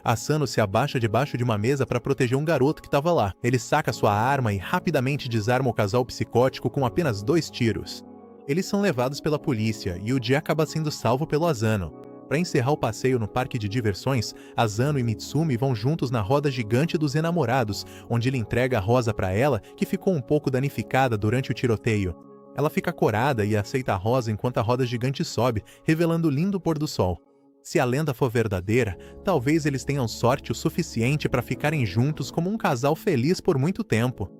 Asano se abaixa debaixo de uma mesa para proteger um garoto que estava lá. Ele saca sua arma e rapidamente desarma o casal psicótico com apenas 2 tiros. Eles são levados pela polícia e o dia acaba sendo salvo pelo Asano. Para encerrar o passeio no parque de diversões, Asano e Mitsumi vão juntos na roda gigante dos enamorados, onde ele entrega a rosa para ela, que ficou um pouco danificada durante o tiroteio. Ela fica corada e aceita a rosa enquanto a roda gigante sobe, revelando o lindo pôr do sol. Se a lenda for verdadeira, talvez eles tenham sorte o suficiente para ficarem juntos como um casal feliz por muito tempo.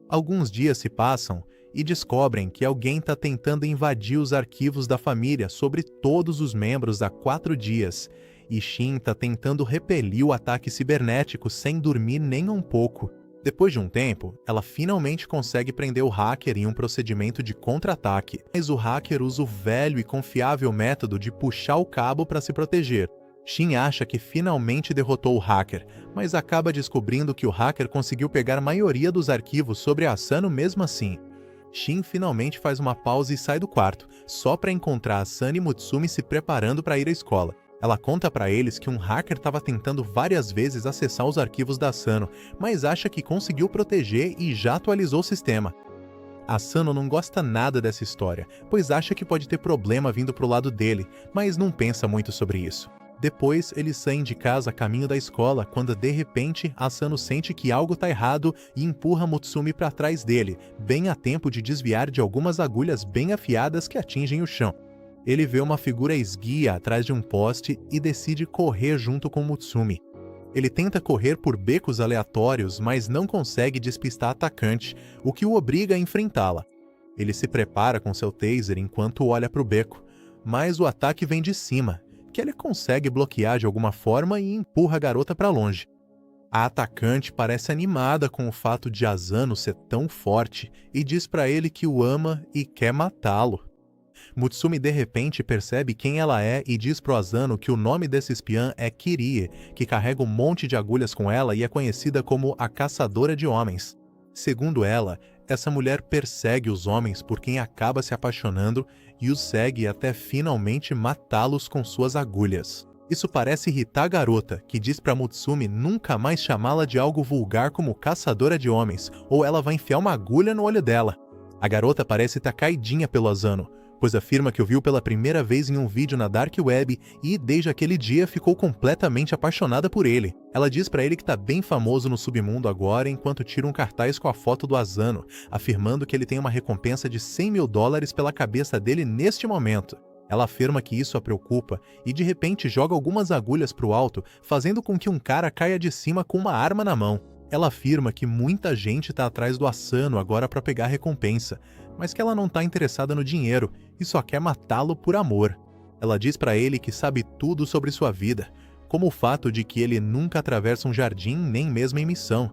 Alguns dias se passam e descobrem que alguém está tentando invadir os arquivos da família sobre todos os membros há 4 dias, e Shin está tentando repelir o ataque cibernético sem dormir nem um pouco. Depois de um tempo, ela finalmente consegue prender o hacker em um procedimento de contra-ataque, mas o hacker usa o velho e confiável método de puxar o cabo para se proteger. Shin acha que finalmente derrotou o hacker, mas acaba descobrindo que o hacker conseguiu pegar a maioria dos arquivos sobre Asano mesmo assim. Shin finalmente faz uma pausa e sai do quarto, só para encontrar Asano e Mitsumi se preparando para ir à escola. Ela conta para eles que um hacker estava tentando várias vezes acessar os arquivos da Asano, mas acha que conseguiu proteger e já atualizou o sistema. Asano não gosta nada dessa história, pois acha que pode ter problema vindo pro lado dele, mas não pensa muito sobre isso. Depois, eles saem de casa a caminho da escola quando, de repente, Asano sente que algo tá errado e empurra Mitsumi para trás dele, bem a tempo de desviar de algumas agulhas bem afiadas que atingem o chão. Ele vê uma figura esguia atrás de um poste e decide correr junto com Mitsumi. Ele tenta correr por becos aleatórios, mas não consegue despistar a atacante, o que o obriga a enfrentá-la. Ele se prepara com seu taser enquanto olha para o beco, mas o ataque vem de cima, que ele consegue bloquear de alguma forma e empurra a garota para longe. A atacante parece animada com o fato de Asano ser tão forte e diz para ele que o ama e quer matá-lo. Mitsumi de repente percebe quem ela é e diz pro Asano que o nome desse espiã é Kirie, que carrega um monte de agulhas com ela e é conhecida como a Caçadora de Homens. Segundo ela, essa mulher persegue os homens por quem acaba se apaixonando e os segue até finalmente matá-los com suas agulhas. Isso parece irritar a garota, que diz pra Mitsumi nunca mais chamá-la de algo vulgar como Caçadora de Homens, ou ela vai enfiar uma agulha no olho dela. A garota parece estar caidinha pelo Asano, pois afirma que o viu pela primeira vez em um vídeo na Dark Web e, desde aquele dia, ficou completamente apaixonada por ele. Ela diz pra ele que tá bem famoso no submundo agora enquanto tira um cartaz com a foto do Asano, afirmando que ele tem uma recompensa de $100 mil pela cabeça dele neste momento. Ela afirma que isso a preocupa e de repente joga algumas agulhas pro alto, fazendo com que um cara caia de cima com uma arma na mão. Ela afirma que muita gente tá atrás do Asano agora para pegar a recompensa, mas que ela não tá interessada no dinheiro e só quer matá-lo por amor. Ela diz para ele que sabe tudo sobre sua vida, como o fato de que ele nunca atravessa um jardim nem mesmo em missão,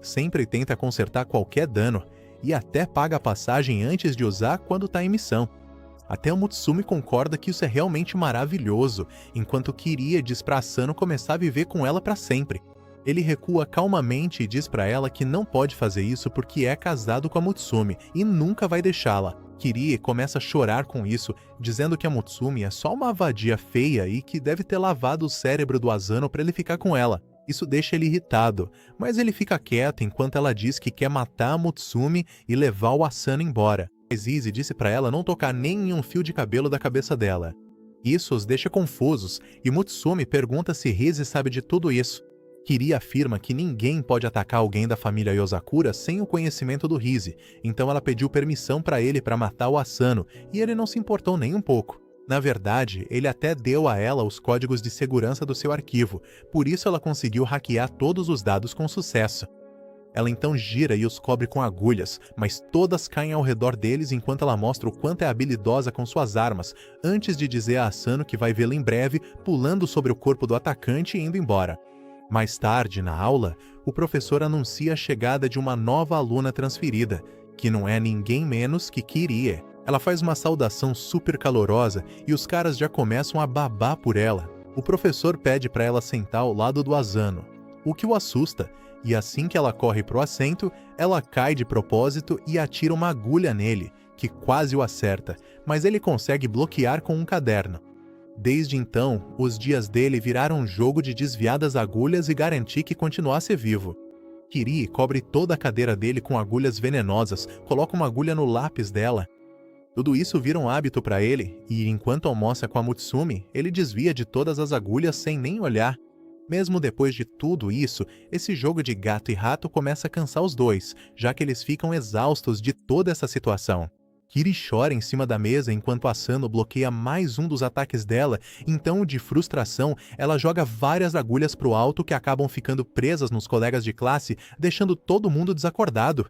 sempre tenta consertar qualquer dano e até paga a passagem antes de usar quando tá em missão. Até o Mutsumi concorda que isso é realmente maravilhoso, enquanto Kirie diz pra Asano começar a viver com ela pra sempre. Ele recua calmamente e diz pra ela que não pode fazer isso porque é casado com a Mutsumi e nunca vai deixá-la. Kirie começa a chorar com isso, dizendo que a Mutsumi é só uma vadia feia e que deve ter lavado o cérebro do Asano pra ele ficar com ela. Isso deixa ele irritado, mas ele fica quieto enquanto ela diz que quer matar a Mutsumi e levar o Asano embora. Mas Izzy disse pra ela não tocar nem em um fio de cabelo da cabeça dela. Isso os deixa confusos, e Mutsumi pergunta se Rize sabe de tudo isso. Kirie afirma que ninguém pode atacar alguém da família Yozakura sem o conhecimento do Rize, então ela pediu permissão pra ele para matar o Asano, e ele não se importou nem um pouco. Na verdade, ele até deu a ela os códigos de segurança do seu arquivo, por isso ela conseguiu hackear todos os dados com sucesso. Ela então gira e os cobre com agulhas, mas todas caem ao redor deles enquanto ela mostra o quanto é habilidosa com suas armas, antes de dizer a Asano que vai vê-la em breve pulando sobre o corpo do atacante e indo embora. Mais tarde, na aula, o professor anuncia a chegada de uma nova aluna transferida, que não é ninguém menos que Kirie. Ela faz uma saudação super calorosa e os caras já começam a babar por ela. O professor pede para ela sentar ao lado do Asano, o que o assusta, e assim que ela corre pro assento, ela cai de propósito e atira uma agulha nele, que quase o acerta, mas ele consegue bloquear com um caderno. Desde então, os dias dele viraram um jogo de desviar das agulhas e garantir que continuasse vivo. Kirie cobre toda a cadeira dele com agulhas venenosas, coloca uma agulha no lápis dela. Tudo isso vira um hábito para ele, e enquanto almoça com a Mutsumi, ele desvia de todas as agulhas sem nem olhar. Mesmo depois de tudo isso, esse jogo de gato e rato começa a cansar os dois, já que eles ficam exaustos de toda essa situação. Kirie chora em cima da mesa enquanto Asano bloqueia mais um dos ataques dela, então, de frustração, ela joga várias agulhas pro alto que acabam ficando presas nos colegas de classe, deixando todo mundo desacordado.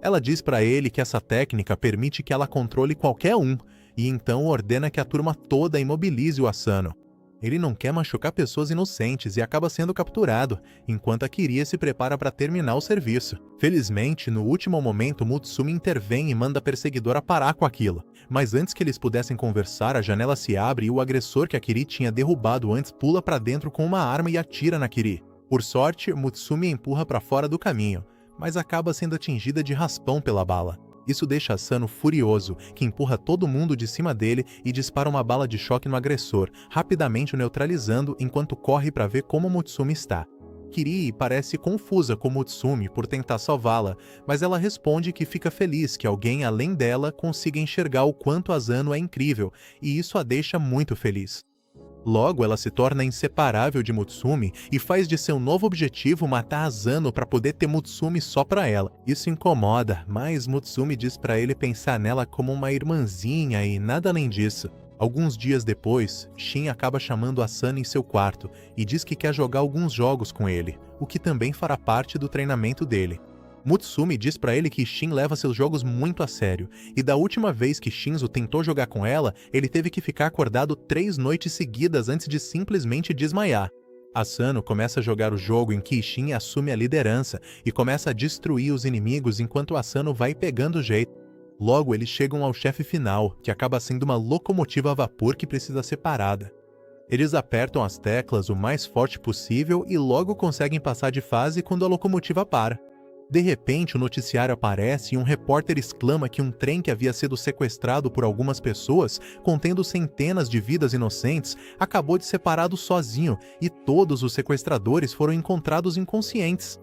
Ela diz pra ele que essa técnica permite que ela controle qualquer um, e então ordena que a turma toda imobilize o Asano. Ele não quer machucar pessoas inocentes e acaba sendo capturado, enquanto a Kirie se prepara para terminar o serviço. Felizmente, no último momento, Mutsumi intervém e manda a perseguidora parar com aquilo. Mas antes que eles pudessem conversar, a janela se abre e o agressor que a Kirie tinha derrubado antes pula para dentro com uma arma e atira na Kirie. Por sorte, Mutsumi empurra para fora do caminho, mas acaba sendo atingida de raspão pela bala. Isso deixa Asano furioso, que empurra todo mundo de cima dele e dispara uma bala de choque no agressor, rapidamente o neutralizando enquanto corre para ver como Mutsumi está. Kirie parece confusa com Mutsumi por tentar salvá-la, mas ela responde que fica feliz que alguém além dela consiga enxergar o quanto Asano é incrível, e isso a deixa muito feliz. Logo, ela se torna inseparável de Mutsumi e faz de seu novo objetivo matar Asano para poder ter Mutsumi só para ela. Isso incomoda, mas Mutsumi diz para ele pensar nela como uma irmãzinha e nada além disso. Alguns dias depois, Shin acaba chamando Asano em seu quarto e diz que quer jogar alguns jogos com ele, o que também fará parte do treinamento dele. Mutsumi diz pra ele que Shin leva seus jogos muito a sério, e da última vez que Shinzo tentou jogar com ela, ele teve que ficar acordado 3 noites seguidas antes de simplesmente desmaiar. Asano começa a jogar o jogo em que Shin assume a liderança e começa a destruir os inimigos enquanto Asano vai pegando o jeito. Logo, eles chegam ao chefe final, que acaba sendo uma locomotiva a vapor que precisa ser parada. Eles apertam as teclas o mais forte possível e logo conseguem passar de fase quando a locomotiva para. De repente, o noticiário aparece e um repórter exclama que um trem que havia sido sequestrado por algumas pessoas, contendo centenas de vidas inocentes, acabou de ser parado sozinho e todos os sequestradores foram encontrados inconscientes.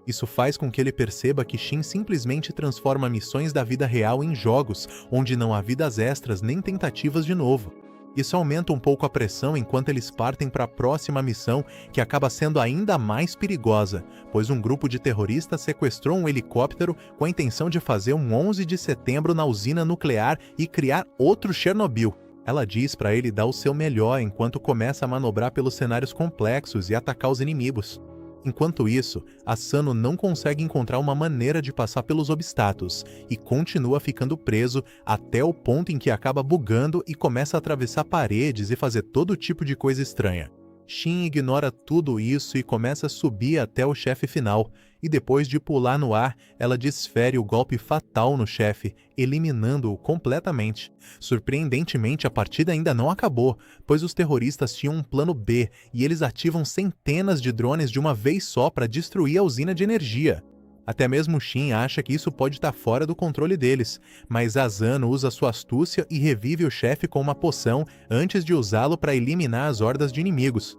Isso faz com que ele perceba que Shin simplesmente transforma missões da vida real em jogos, onde não há vidas extras nem tentativas de novo. Isso aumenta um pouco a pressão enquanto eles partem para a próxima missão, que acaba sendo ainda mais perigosa, pois um grupo de terroristas sequestrou um helicóptero com a intenção de fazer um 11 de setembro na usina nuclear e criar outro Chernobyl. Ela diz para ele dar o seu melhor enquanto começa a manobrar pelos cenários complexos e atacar os inimigos. Enquanto isso, Asano não consegue encontrar uma maneira de passar pelos obstáculos e continua ficando preso até o ponto em que acaba bugando e começa a atravessar paredes e fazer todo tipo de coisa estranha. Shin ignora tudo isso e começa a subir até o chefe final, e depois de pular no ar, ela desfere o golpe fatal no chefe, eliminando-o completamente. Surpreendentemente, a partida ainda não acabou, pois os terroristas tinham um plano B e eles ativam centenas de drones de uma vez só para destruir a usina de energia. Até mesmo Shin acha que isso pode estar fora do controle deles, mas Asano usa sua astúcia e revive o chefe com uma poção antes de usá-lo para eliminar as hordas de inimigos.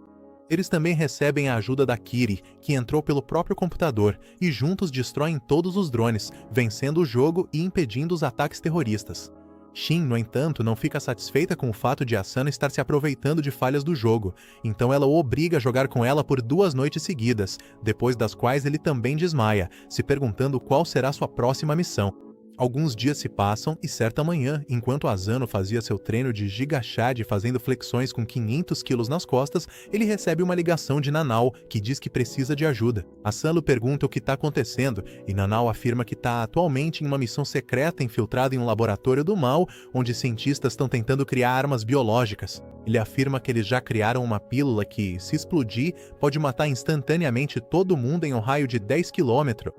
Eles também recebem a ajuda da Kiri, que entrou pelo próprio computador, e juntos destroem todos os drones, vencendo o jogo e impedindo os ataques terroristas. Shin, no entanto, não fica satisfeita com o fato de Asano estar se aproveitando de falhas do jogo, então ela o obriga a jogar com ela por 2 noites seguidas, depois das quais ele também desmaia, se perguntando qual será sua próxima missão. Alguns dias se passam e certa manhã, enquanto Asano fazia seu treino de Giga Chad fazendo flexões com 500 quilos nas costas, ele recebe uma ligação de Nanao, que diz que precisa de ajuda. Asano pergunta o que está acontecendo, e Nanao afirma que está atualmente em uma missão secreta infiltrada em um laboratório do mal, onde cientistas estão tentando criar armas biológicas. Ele afirma que eles já criaram uma pílula que, se explodir, pode matar instantaneamente todo mundo em um raio de 10 km.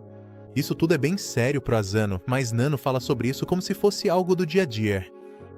Isso tudo é bem sério pro Asano, mas Nano fala sobre isso como se fosse algo do dia a dia.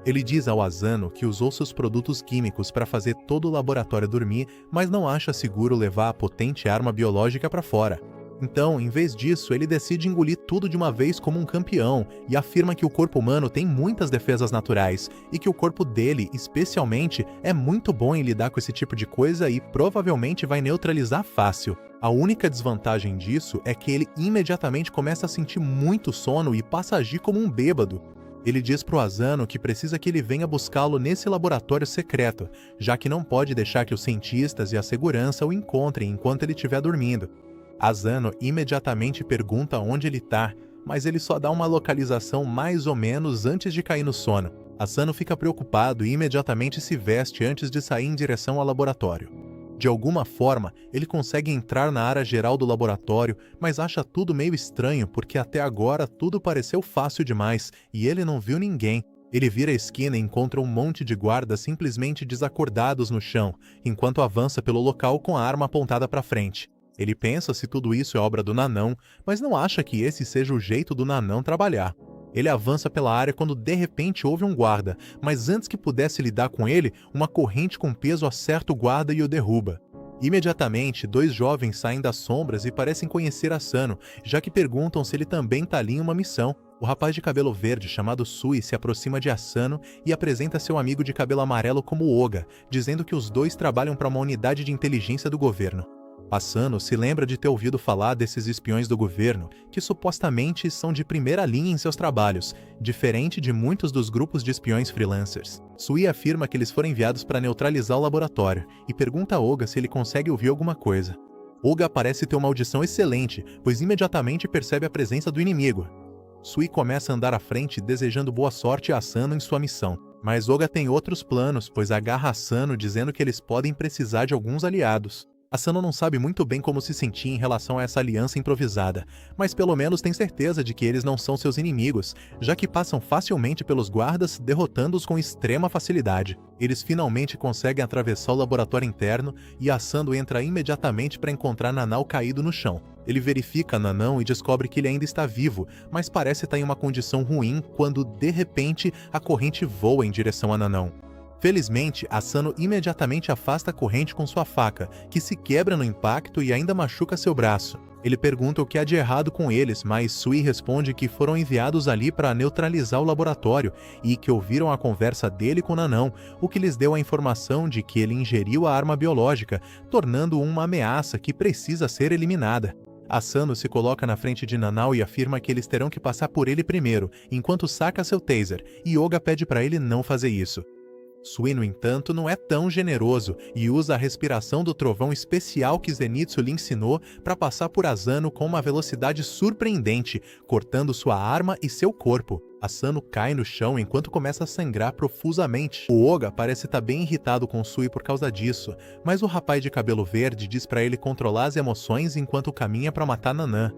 Ele diz ao Asano que usou seus produtos químicos para fazer todo o laboratório dormir, mas não acha seguro levar a potente arma biológica para fora. Então, em vez disso, ele decide engolir tudo de uma vez como um campeão e afirma que o corpo humano tem muitas defesas naturais e que o corpo dele, especialmente, é muito bom em lidar com esse tipo de coisa e provavelmente vai neutralizar fácil. A única desvantagem disso é que ele imediatamente começa a sentir muito sono e passa a agir como um bêbado. Ele diz pro Asano que precisa que ele venha buscá-lo nesse laboratório secreto, já que não pode deixar que os cientistas e a segurança o encontrem enquanto ele estiver dormindo. Asano imediatamente pergunta onde ele tá, mas ele só dá uma localização mais ou menos antes de cair no sono. Asano fica preocupado e imediatamente se veste antes de sair em direção ao laboratório. De alguma forma, ele consegue entrar na área geral do laboratório, mas acha tudo meio estranho porque até agora tudo pareceu fácil demais e ele não viu ninguém. Ele vira a esquina e encontra um monte de guardas simplesmente desacordados no chão, enquanto avança pelo local com a arma apontada para frente. Ele pensa se tudo isso é obra do Nanão, mas não acha que esse seja o jeito do Nanão trabalhar. Ele avança pela área quando de repente houve um guarda, mas antes que pudesse lidar com ele, uma corrente com peso acerta o guarda e o derruba. Imediatamente, 2 jovens saem das sombras e parecem conhecer Asano, já que perguntam se ele também está ali em uma missão. O rapaz de cabelo verde chamado Sui se aproxima de Asano e apresenta seu amigo de cabelo amarelo como Oga, dizendo que os dois trabalham para uma unidade de inteligência do governo. Asano se lembra de ter ouvido falar desses espiões do governo, que supostamente são de primeira linha em seus trabalhos, diferente de muitos dos grupos de espiões freelancers. Sui afirma que eles foram enviados para neutralizar o laboratório e pergunta a Oga se ele consegue ouvir alguma coisa. Oga parece ter uma audição excelente, pois imediatamente percebe a presença do inimigo. Sui começa a andar à frente desejando boa sorte a Asano em sua missão, mas Oga tem outros planos, pois agarra Asano dizendo que eles podem precisar de alguns aliados. Asano não sabe muito bem como se sentir em relação a essa aliança improvisada, mas pelo menos tem certeza de que eles não são seus inimigos, já que passam facilmente pelos guardas, derrotando-os com extrema facilidade. Eles finalmente conseguem atravessar o laboratório interno e Asano entra imediatamente para encontrar Nanao caído no chão. Ele verifica Nanão e descobre que ele ainda está vivo, mas parece estar em uma condição ruim quando, de repente, a corrente voa em direção a Nanão. Felizmente, Asano imediatamente afasta a corrente com sua faca, que se quebra no impacto e ainda machuca seu braço. Ele pergunta o que há de errado com eles, mas Sui responde que foram enviados ali para neutralizar o laboratório e que ouviram a conversa dele com Nanão, o que lhes deu a informação de que ele ingeriu a arma biológica, tornando-o uma ameaça que precisa ser eliminada. Asano se coloca na frente de Nanao e afirma que eles terão que passar por ele primeiro, enquanto saca seu taser, e Oga pede para ele não fazer isso. Sui, no entanto, não é tão generoso e usa a respiração do trovão especial que Zenitsu lhe ensinou para passar por Asano com uma velocidade surpreendente, cortando sua arma e seu corpo. Asano cai no chão enquanto começa a sangrar profusamente. O Oga parece estar bem irritado com Sui por causa disso, mas o rapaz de cabelo verde diz para ele controlar as emoções enquanto caminha para matar Nanan.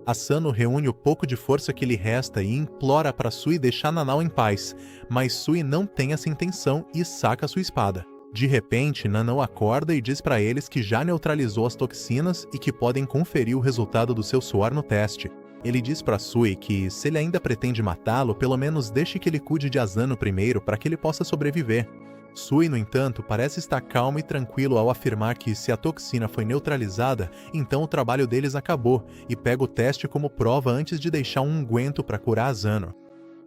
Asano reúne o pouco de força que lhe resta e implora para Sui deixar Nanao em paz, mas Sui não tem essa intenção e saca sua espada. De repente, Nanan acorda e diz para eles que já neutralizou as toxinas e que podem conferir o resultado do seu suor no teste. Ele diz para Sui que, se ele ainda pretende matá-lo, pelo menos deixe que ele cuide de Asano primeiro para que ele possa sobreviver. Sui, no entanto, parece estar calmo e tranquilo ao afirmar que, se a toxina foi neutralizada, então o trabalho deles acabou, e pega o teste como prova antes de deixar um unguento para curar Asano.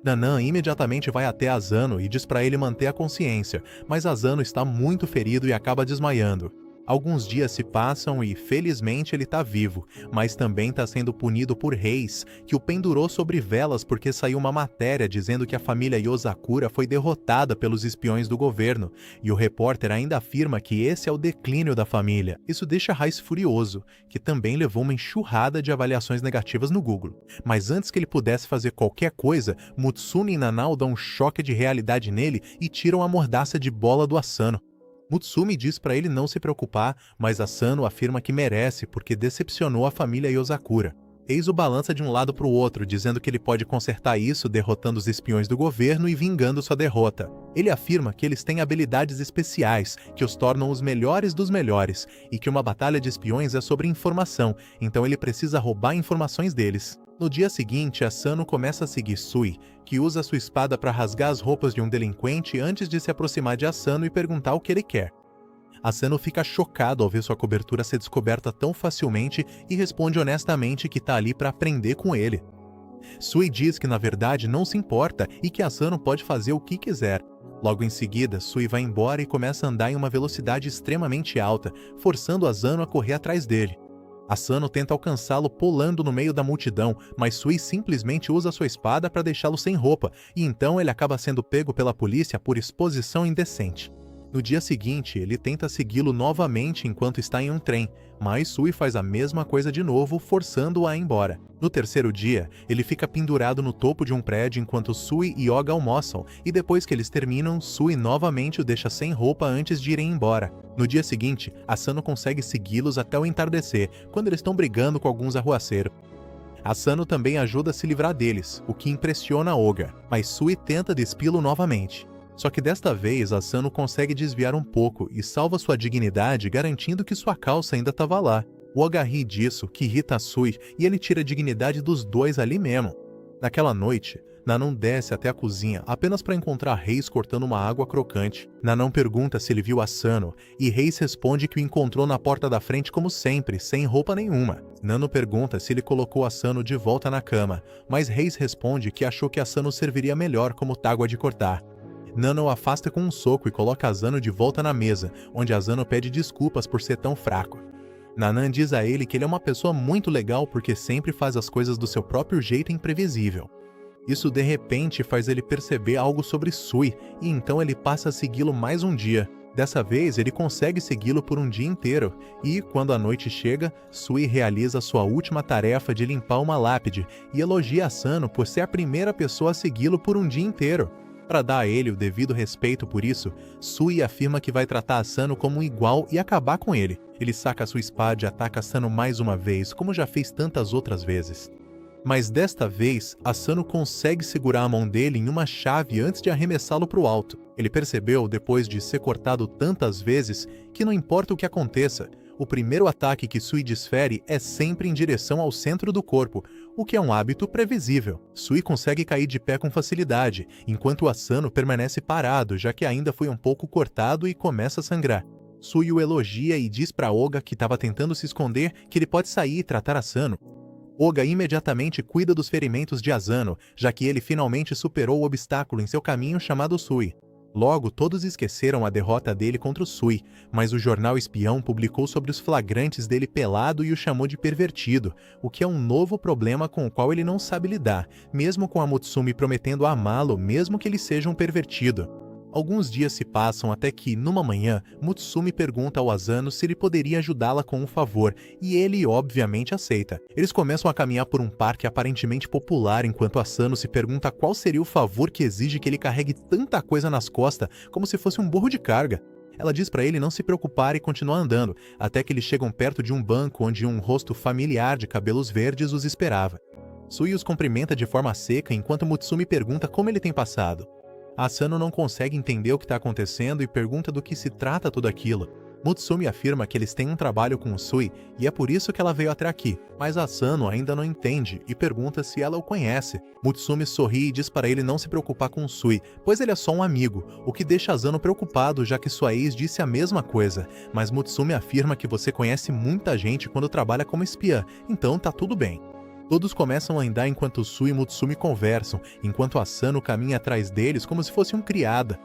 Nanan imediatamente vai até Asano e diz para ele manter a consciência, mas Asano está muito ferido e acaba desmaiando. Alguns dias se passam e, felizmente, ele está vivo, mas também está sendo punido por Reis, que o pendurou sobre velas porque saiu uma matéria dizendo que a família Yozakura foi derrotada pelos espiões do governo, e o repórter ainda afirma que esse é o declínio da família. Isso deixa Reis furioso, que também levou uma enxurrada de avaliações negativas no Google. Mas antes que ele pudesse fazer qualquer coisa, Mutsumi e Nanao dão um choque de realidade nele e tiram a mordaça de bola do Asano. Mutsumi diz para ele não se preocupar, mas Asano afirma que merece porque decepcionou a família Yozakura. Eis o balança de um lado para o outro, dizendo que ele pode consertar isso derrotando os espiões do governo e vingando sua derrota. Ele afirma que eles têm habilidades especiais, que os tornam os melhores dos melhores, e que uma batalha de espiões é sobre informação, então ele precisa roubar informações deles. No dia seguinte, Asano começa a seguir Sui, que usa sua espada para rasgar as roupas de um delinquente antes de se aproximar de Asano e perguntar o que ele quer. Asano fica chocado ao ver sua cobertura ser descoberta tão facilmente e responde honestamente que está ali para aprender com ele. Sui diz que na verdade não se importa e que Asano pode fazer o que quiser. Logo em seguida, Sui vai embora e começa a andar em uma velocidade extremamente alta, forçando Asano a correr atrás dele. Asano tenta alcançá-lo pulando no meio da multidão, mas Sui simplesmente usa sua espada para deixá-lo sem roupa, e então ele acaba sendo pego pela polícia por exposição indecente. No dia seguinte, ele tenta segui-lo novamente enquanto está em um trem, mas Sui faz a mesma coisa de novo, forçando-o a ir embora. No terceiro dia, ele fica pendurado no topo de um prédio enquanto Sui e Oga almoçam, e depois que eles terminam, Sui novamente o deixa sem roupa antes de irem embora. No dia seguinte, Asano consegue segui-los até o entardecer, quando eles estão brigando com alguns arruaceiros. Asano também ajuda a se livrar deles, o que impressiona Oga, mas Sui tenta despi-lo novamente. Só que desta vez, Asano consegue desviar um pouco e salva sua dignidade garantindo que sua calça ainda estava lá. O Oga ri disso, que irrita Sui, e ele tira a dignidade dos dois ali mesmo. Naquela noite, Nanan desce até a cozinha apenas para encontrar Reis cortando uma água crocante. Nanan pergunta se ele viu Asano, e Reis responde que o encontrou na porta da frente como sempre, sem roupa nenhuma. Nano pergunta se ele colocou Asano de volta na cama, mas Reis responde que achou que Asano serviria melhor como tábua de cortar. Nano o afasta com um soco e coloca Asano de volta na mesa, onde Asano pede desculpas por ser tão fraco. Nanan diz a ele que ele é uma pessoa muito legal porque sempre faz as coisas do seu próprio jeito imprevisível. Isso de repente faz ele perceber algo sobre Sui, e então ele passa a segui-lo mais um dia. Dessa vez, ele consegue segui-lo por um dia inteiro, e, quando a noite chega, Sui realiza sua última tarefa de limpar uma lápide e elogia Asano por ser a primeira pessoa a segui-lo por um dia inteiro. Para dar a ele o devido respeito por isso, Sui afirma que vai tratar Asano como um igual e acabar com ele. Ele saca sua espada e ataca Asano mais uma vez, como já fez tantas outras vezes. Mas desta vez, Asano consegue segurar a mão dele em uma chave antes de arremessá-lo para o alto. Ele percebeu, depois de ser cortado tantas vezes, que não importa o que aconteça, o primeiro ataque que Sui desfere é sempre em direção ao centro do corpo, o que é um hábito previsível. Sui consegue cair de pé com facilidade, enquanto Asano permanece parado, já que ainda foi um pouco cortado e começa a sangrar. Sui o elogia e diz para Oga, que estava tentando se esconder, que ele pode sair e tratar Asano. Oga imediatamente cuida dos ferimentos de Asano, já que ele finalmente superou o obstáculo em seu caminho chamado Sui. Logo, todos esqueceram a derrota dele contra o Sui, mas o jornal espião publicou sobre os flagrantes dele pelado e o chamou de pervertido, o que é um novo problema com o qual ele não sabe lidar, mesmo com a Mutsumi prometendo amá-lo mesmo que ele seja um pervertido. Alguns dias se passam até que, numa manhã, Mutsumi pergunta ao Asano se ele poderia ajudá-la com um favor, e ele obviamente aceita. Eles começam a caminhar por um parque aparentemente popular enquanto Asano se pergunta qual seria o favor que exige que ele carregue tanta coisa nas costas como se fosse um burro de carga. Ela diz para ele não se preocupar e continuar andando, até que eles chegam perto de um banco onde um rosto familiar de cabelos verdes os esperava. Sui os cumprimenta de forma seca enquanto Mutsumi pergunta como ele tem passado. Asano não consegue entender o que está acontecendo e pergunta do que se trata tudo aquilo. Mutsumi afirma que eles têm um trabalho com o Sui e é por isso que ela veio até aqui, mas Asano ainda não entende e pergunta se ela o conhece. Mutsumi sorri e diz para ele não se preocupar com o Sui, pois ele é só um amigo, o que deixa Asano preocupado já que sua ex disse a mesma coisa, mas Mutsumi afirma que você conhece muita gente quando trabalha como espiã, então tá tudo bem. Todos começam a andar enquanto Sui e Mutsumi conversam, enquanto Asano caminha atrás deles como se fosse um criada.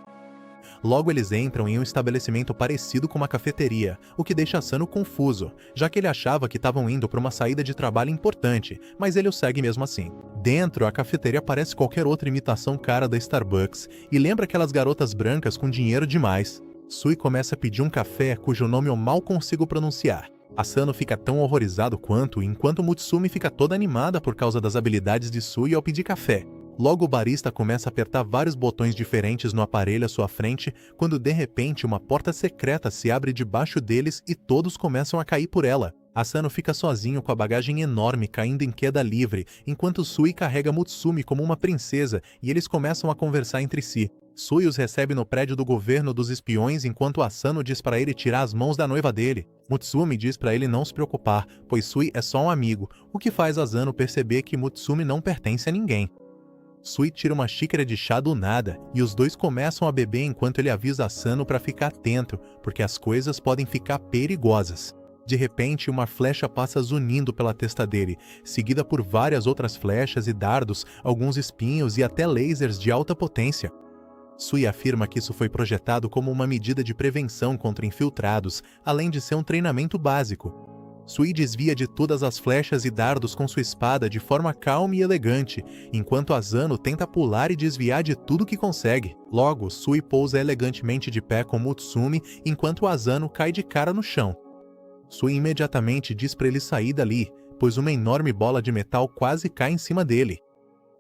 Logo eles entram em um estabelecimento parecido com uma cafeteria, o que deixa Asano confuso, já que ele achava que estavam indo para uma saída de trabalho importante, mas ele o segue mesmo assim. Dentro, a cafeteria parece qualquer outra imitação cara da Starbucks, e lembra aquelas garotas brancas com dinheiro demais. Sui começa a pedir um café cujo nome eu mal consigo pronunciar. Asano fica tão horrorizado quanto, enquanto Mutsumi fica toda animada por causa das habilidades de Sui ao pedir café. Logo o barista começa a apertar vários botões diferentes no aparelho à sua frente, quando de repente uma porta secreta se abre debaixo deles e todos começam a cair por ela. Asano fica sozinho com a bagagem enorme caindo em queda livre, enquanto Sui carrega Mutsumi como uma princesa e eles começam a conversar entre si. Sui os recebe no prédio do governo dos espiões enquanto Asano diz para ele tirar as mãos da noiva dele. Mutsumi diz para ele não se preocupar, pois Sui é só um amigo, o que faz Asano perceber que Mutsumi não pertence a ninguém. Sui tira uma xícara de chá do nada e os dois começam a beber enquanto ele avisa Asano para ficar atento, porque as coisas podem ficar perigosas. De repente, uma flecha passa zunindo pela testa dele, seguida por várias outras flechas e dardos, alguns espinhos e até lasers de alta potência. Sui afirma que isso foi projetado como uma medida de prevenção contra infiltrados, além de ser um treinamento básico. Sui desvia de todas as flechas e dardos com sua espada de forma calma e elegante, enquanto Asano tenta pular e desviar de tudo que consegue. Logo, Sui pousa elegantemente de pé com Mutsumi, enquanto Asano cai de cara no chão. Sui imediatamente diz para ele sair dali, pois uma enorme bola de metal quase cai em cima dele.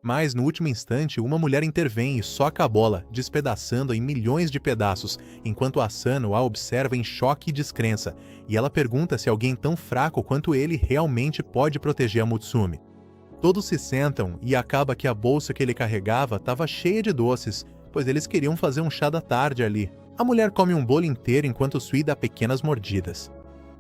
Mas, no último instante, uma mulher intervém e soca a bola, despedaçando-a em milhões de pedaços, enquanto Asano a observa em choque e descrença, e ela pergunta se alguém tão fraco quanto ele realmente pode proteger a Mutsumi. Todos se sentam e acaba que a bolsa que ele carregava estava cheia de doces, pois eles queriam fazer um chá da tarde ali. A mulher come um bolo inteiro enquanto Sui dá pequenas mordidas.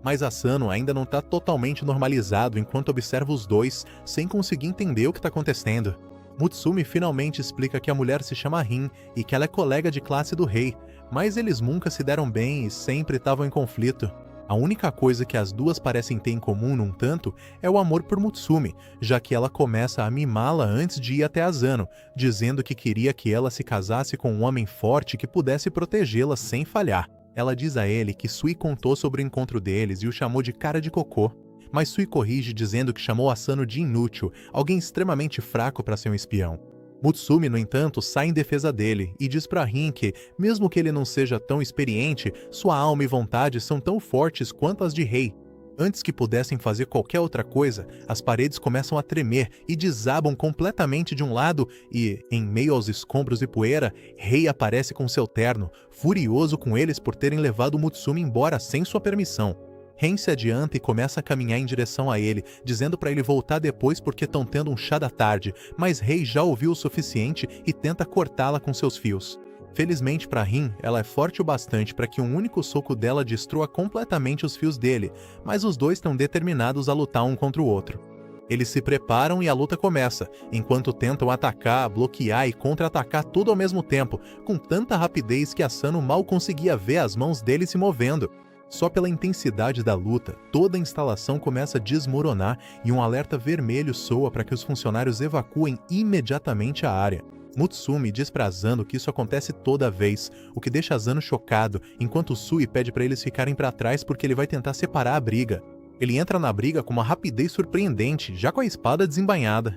Mas Asano ainda não está totalmente normalizado enquanto observa os dois, sem conseguir entender o que está acontecendo. Mutsumi finalmente explica que a mulher se chama Rin e que ela é colega de classe do rei, mas eles nunca se deram bem e sempre estavam em conflito. A única coisa que as duas parecem ter em comum num tanto é o amor por Mutsumi, já que ela começa a mimá-la antes de ir até Asano, dizendo que queria que ela se casasse com um homem forte que pudesse protegê-la sem falhar. Ela diz a ele que Sui contou sobre o encontro deles e o chamou de cara de cocô. Mas Sui corrige dizendo que chamou Asano de inútil, alguém extremamente fraco para ser um espião. Mutsumi, no entanto, sai em defesa dele e diz para Rin que, mesmo que ele não seja tão experiente, sua alma e vontade são tão fortes quanto as de Rei. Antes que pudessem fazer qualquer outra coisa, as paredes começam a tremer e desabam completamente de um lado e, em meio aos escombros e poeira, Rei aparece com seu terno, furioso com eles por terem levado Mutsumi embora sem sua permissão. Ren se adianta e começa a caminhar em direção a ele, dizendo para ele voltar depois porque estão tendo um chá da tarde, mas Rei já ouviu o suficiente e tenta cortá-la com seus fios. Felizmente para Rin, ela é forte o bastante para que um único soco dela destrua completamente os fios dele, mas os dois estão determinados a lutar um contra o outro. Eles se preparam e a luta começa, enquanto tentam atacar, bloquear e contra-atacar tudo ao mesmo tempo, com tanta rapidez que Asano mal conseguia ver as mãos dele se movendo. Só pela intensidade da luta, toda a instalação começa a desmoronar e um alerta vermelho soa para que os funcionários evacuem imediatamente a área. Mutsumi diz para Asano que isso acontece toda vez, o que deixa Asano chocado, enquanto Sui pede para eles ficarem para trás porque ele vai tentar separar a briga. Ele entra na briga com uma rapidez surpreendente, já com a espada desembainhada.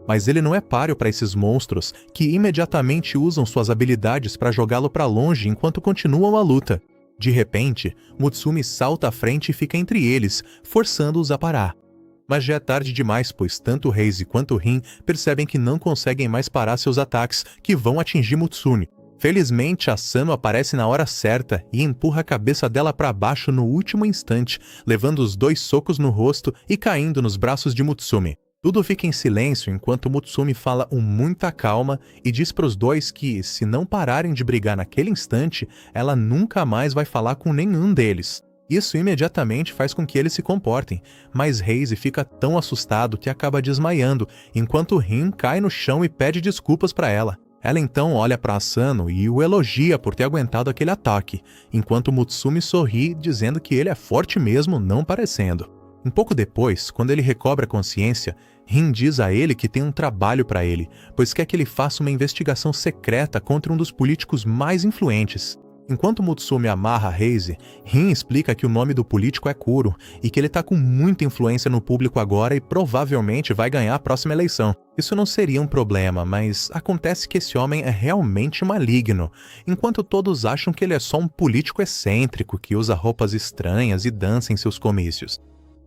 Mas ele não é páreo para esses monstros, que imediatamente usam suas habilidades para jogá-lo para longe enquanto continuam a luta. De repente, Mutsumi salta à frente e fica entre eles, forçando-os a parar. Mas já é tarde demais, pois tanto Reise quanto Rin percebem que não conseguem mais parar seus ataques, que vão atingir Mutsumi. Felizmente, Asano aparece na hora certa e empurra a cabeça dela para baixo no último instante, levando os dois socos no rosto e caindo nos braços de Mutsumi. Tudo fica em silêncio enquanto Mutsumi fala com muita calma e diz para os dois que, se não pararem de brigar naquele instante, ela nunca mais vai falar com nenhum deles. Isso imediatamente faz com que eles se comportem, mas Reise fica tão assustado que acaba desmaiando, enquanto Rin cai no chão e pede desculpas para ela. Ela então olha para Asano e o elogia por ter aguentado aquele ataque, enquanto Mutsumi sorri, dizendo que ele é forte mesmo, não parecendo. Um pouco depois, quando ele recobra a consciência, Rin diz a ele que tem um trabalho para ele, pois quer que ele faça uma investigação secreta contra um dos políticos mais influentes. Enquanto Mutsumi amarra Reise, Rin explica que o nome do político é Kuro e que ele tá com muita influência no público agora e provavelmente vai ganhar a próxima eleição. Isso não seria um problema, mas acontece que esse homem é realmente maligno, enquanto todos acham que ele é só um político excêntrico que usa roupas estranhas e dança em seus comícios.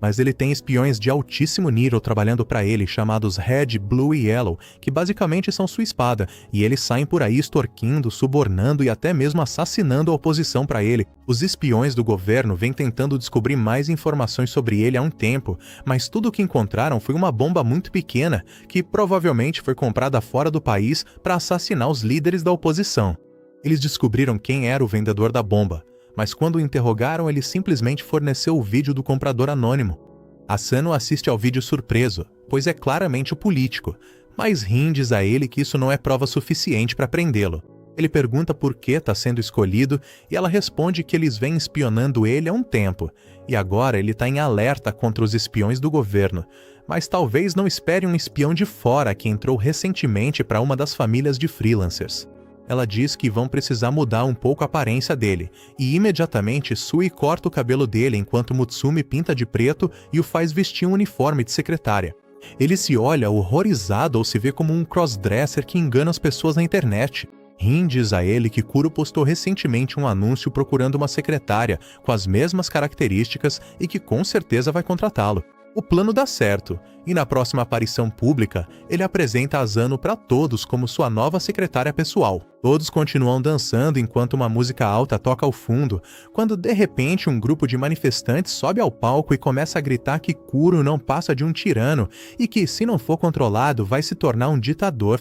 Mas ele tem espiões de altíssimo nível trabalhando para ele, chamados Red, Blue e Yellow, que basicamente são sua espada, e eles saem por aí extorquindo, subornando e até mesmo assassinando a oposição para ele. Os espiões do governo vêm tentando descobrir mais informações sobre ele há um tempo, mas tudo o que encontraram foi uma bomba muito pequena, que provavelmente foi comprada fora do país para assassinar os líderes da oposição. Eles descobriram quem era o vendedor da bomba, mas quando o interrogaram, ele simplesmente forneceu o vídeo do comprador anônimo. Asano assiste ao vídeo surpreso, pois é claramente o político, mas Rin diz a ele que isso não é prova suficiente para prendê-lo. Ele pergunta por que está sendo escolhido e ela responde que eles vêm espionando ele há um tempo, e agora ele está em alerta contra os espiões do governo, mas talvez não espere um espião de fora que entrou recentemente para uma das famílias de freelancers. Ela diz que vão precisar mudar um pouco a aparência dele, e imediatamente Sui corta o cabelo dele enquanto Mutsumi pinta de preto e o faz vestir um uniforme de secretária. Ele se olha horrorizado ao se ver como um crossdresser que engana as pessoas na internet. Rin diz a ele que Kuro postou recentemente um anúncio procurando uma secretária com as mesmas características e que com certeza vai contratá-lo. O plano dá certo, e na próxima aparição pública, ele apresenta Asano para todos como sua nova secretária pessoal. Todos continuam dançando enquanto uma música alta toca ao fundo, quando de repente um grupo de manifestantes sobe ao palco e começa a gritar que Kuro não passa de um tirano e que, se não for controlado, vai se tornar um ditador.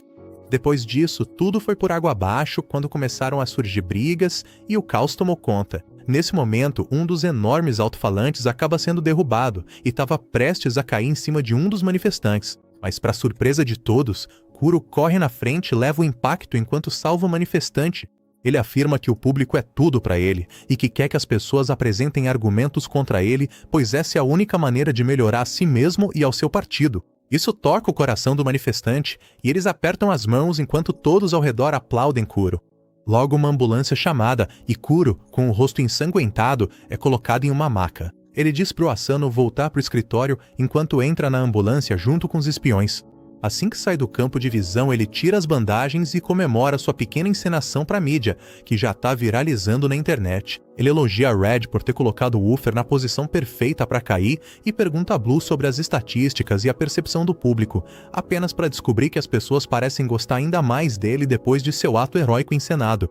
Depois disso, tudo foi por água abaixo quando começaram a surgir brigas e o caos tomou conta. Nesse momento, um dos enormes alto-falantes acaba sendo derrubado e estava prestes a cair em cima de um dos manifestantes. Mas, para surpresa de todos, Kuro corre na frente e leva o impacto enquanto salva o manifestante. Ele afirma que o público é tudo para ele e que quer que as pessoas apresentem argumentos contra ele, pois essa é a única maneira de melhorar a si mesmo e ao seu partido. Isso toca o coração do manifestante e eles apertam as mãos enquanto todos ao redor aplaudem Kuro. Logo uma ambulância é chamada e Kuro, com o rosto ensanguentado, é colocado em uma maca. Ele diz pro Asano voltar pro escritório enquanto entra na ambulância junto com os espiões. Assim que sai do campo de visão, ele tira as bandagens e comemora sua pequena encenação pra mídia, que já tá viralizando na internet. Ele elogia a Red por ter colocado o Woofer na posição perfeita para cair e pergunta a Blue sobre as estatísticas e a percepção do público, apenas para descobrir que as pessoas parecem gostar ainda mais dele depois de seu ato heróico encenado.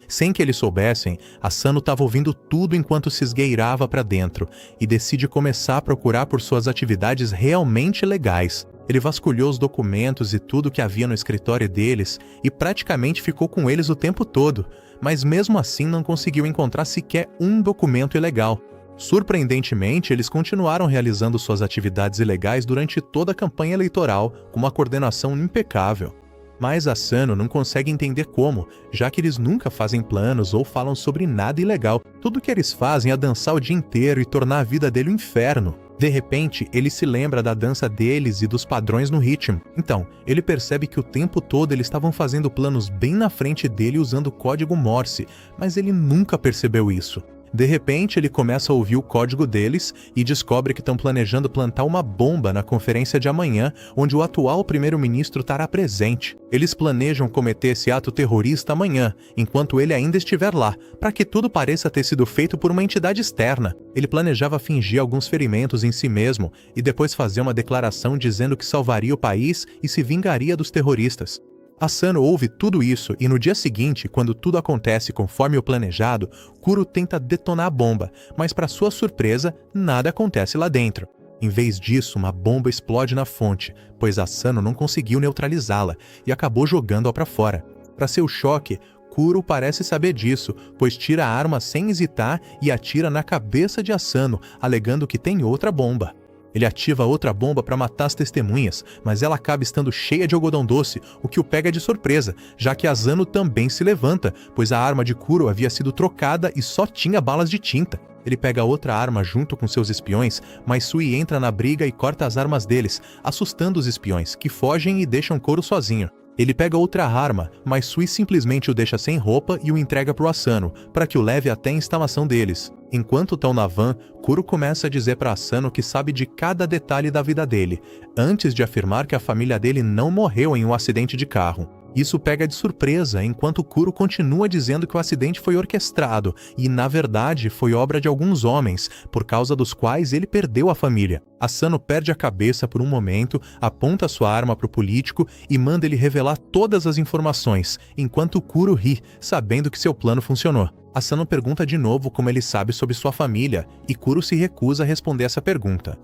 Sem que eles soubessem, Asano estava ouvindo tudo enquanto se esgueirava para dentro e decide começar a procurar por suas atividades realmente legais. Ele vasculhou os documentos e tudo que havia no escritório deles e praticamente ficou com eles o tempo todo, mas mesmo assim não conseguiu encontrar sequer um documento ilegal. Surpreendentemente, eles continuaram realizando suas atividades ilegais durante toda a campanha eleitoral, com uma coordenação impecável. Mas Asano não consegue entender como, já que eles nunca fazem planos ou falam sobre nada ilegal. Tudo que eles fazem é dançar o dia inteiro e tornar a vida dele um inferno. De repente, ele se lembra da dança deles e dos padrões no ritmo. Então, ele percebe que o tempo todo eles estavam fazendo planos bem na frente dele usando código Morse, mas ele nunca percebeu isso. De repente, ele começa a ouvir o código deles e descobre que estão planejando plantar uma bomba na conferência de amanhã, onde o atual primeiro-ministro estará presente. Eles planejam cometer esse ato terrorista amanhã, enquanto ele ainda estiver lá, para que tudo pareça ter sido feito por uma entidade externa. Ele planejava fingir alguns ferimentos em si mesmo e depois fazer uma declaração dizendo que salvaria o país e se vingaria dos terroristas. Asano ouve tudo isso e no dia seguinte, quando tudo acontece conforme o planejado, Kuro tenta detonar a bomba, mas para sua surpresa, nada acontece lá dentro. Em vez disso, uma bomba explode na fonte, pois Asano não conseguiu neutralizá-la e acabou jogando-a para fora. Para seu choque, Kuro parece saber disso, pois tira a arma sem hesitar e atira na cabeça de Asano, alegando que tem outra bomba. Ele ativa outra bomba para matar as testemunhas, mas ela acaba estando cheia de algodão doce, o que o pega de surpresa, já que Asano também se levanta, pois a arma de Kuro havia sido trocada e só tinha balas de tinta. Ele pega outra arma junto com seus espiões, mas Sui entra na briga e corta as armas deles, assustando os espiões, que fogem e deixam Kuro sozinho. Ele pega outra arma, mas Sui simplesmente o deixa sem roupa e o entrega para o Asano, para que o leve até a instalação deles. Enquanto estão na van, Kuro começa a dizer para Asano que sabe de cada detalhe da vida dele, antes de afirmar que a família dele não morreu em um acidente de carro. Isso pega de surpresa, enquanto Kuro continua dizendo que o acidente foi orquestrado e, na verdade, foi obra de alguns homens, por causa dos quais ele perdeu a família. Asano perde a cabeça por um momento, aponta sua arma para o político e manda ele revelar todas as informações, enquanto Kuro ri, sabendo que seu plano funcionou. Asano pergunta de novo como ele sabe sobre sua família, e Kuro se recusa a responder essa pergunta.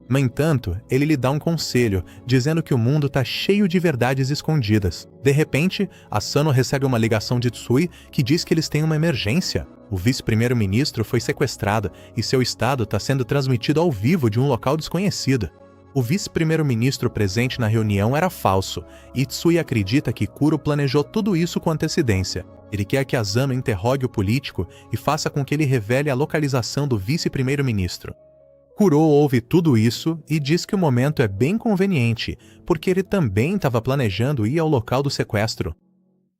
No entanto, ele lhe dá um conselho, dizendo que o mundo está cheio de verdades escondidas. De repente, Asano recebe uma ligação de Tsui que diz que eles têm uma emergência. O vice-primeiro-ministro foi sequestrado e seu estado está sendo transmitido ao vivo de um local desconhecido. O vice-primeiro-ministro presente na reunião era falso, e Tsui acredita que Kuro planejou tudo isso com antecedência. Ele quer que Asano interrogue o político e faça com que ele revele a localização do vice-primeiro-ministro. Kuro ouve tudo isso e diz que o momento é bem conveniente, porque ele também estava planejando ir ao local do sequestro.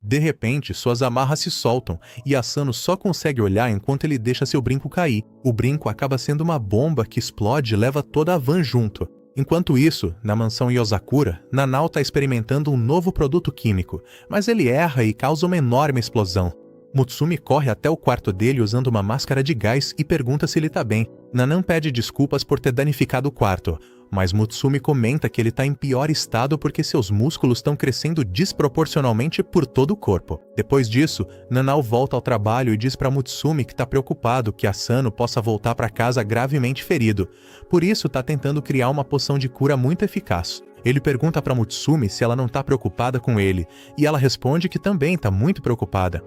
De repente, suas amarras se soltam e Asano só consegue olhar enquanto ele deixa seu brinco cair. O brinco acaba sendo uma bomba que explode e leva toda a van junto. Enquanto isso, na mansão Yozakura, Nanao está experimentando um novo produto químico, mas ele erra e causa uma enorme explosão. Mutsumi corre até o quarto dele usando uma máscara de gás e pergunta se ele tá bem. Nanan pede desculpas por ter danificado o quarto, mas Mutsumi comenta que ele tá em pior estado porque seus músculos estão crescendo desproporcionalmente por todo o corpo. Depois disso, Nanao volta ao trabalho e diz para Mutsumi que tá preocupado que Asano possa voltar para casa gravemente ferido. Por isso, tá tentando criar uma poção de cura muito eficaz. Ele pergunta para Mutsumi se ela não tá preocupada com ele, e ela responde que também tá muito preocupada.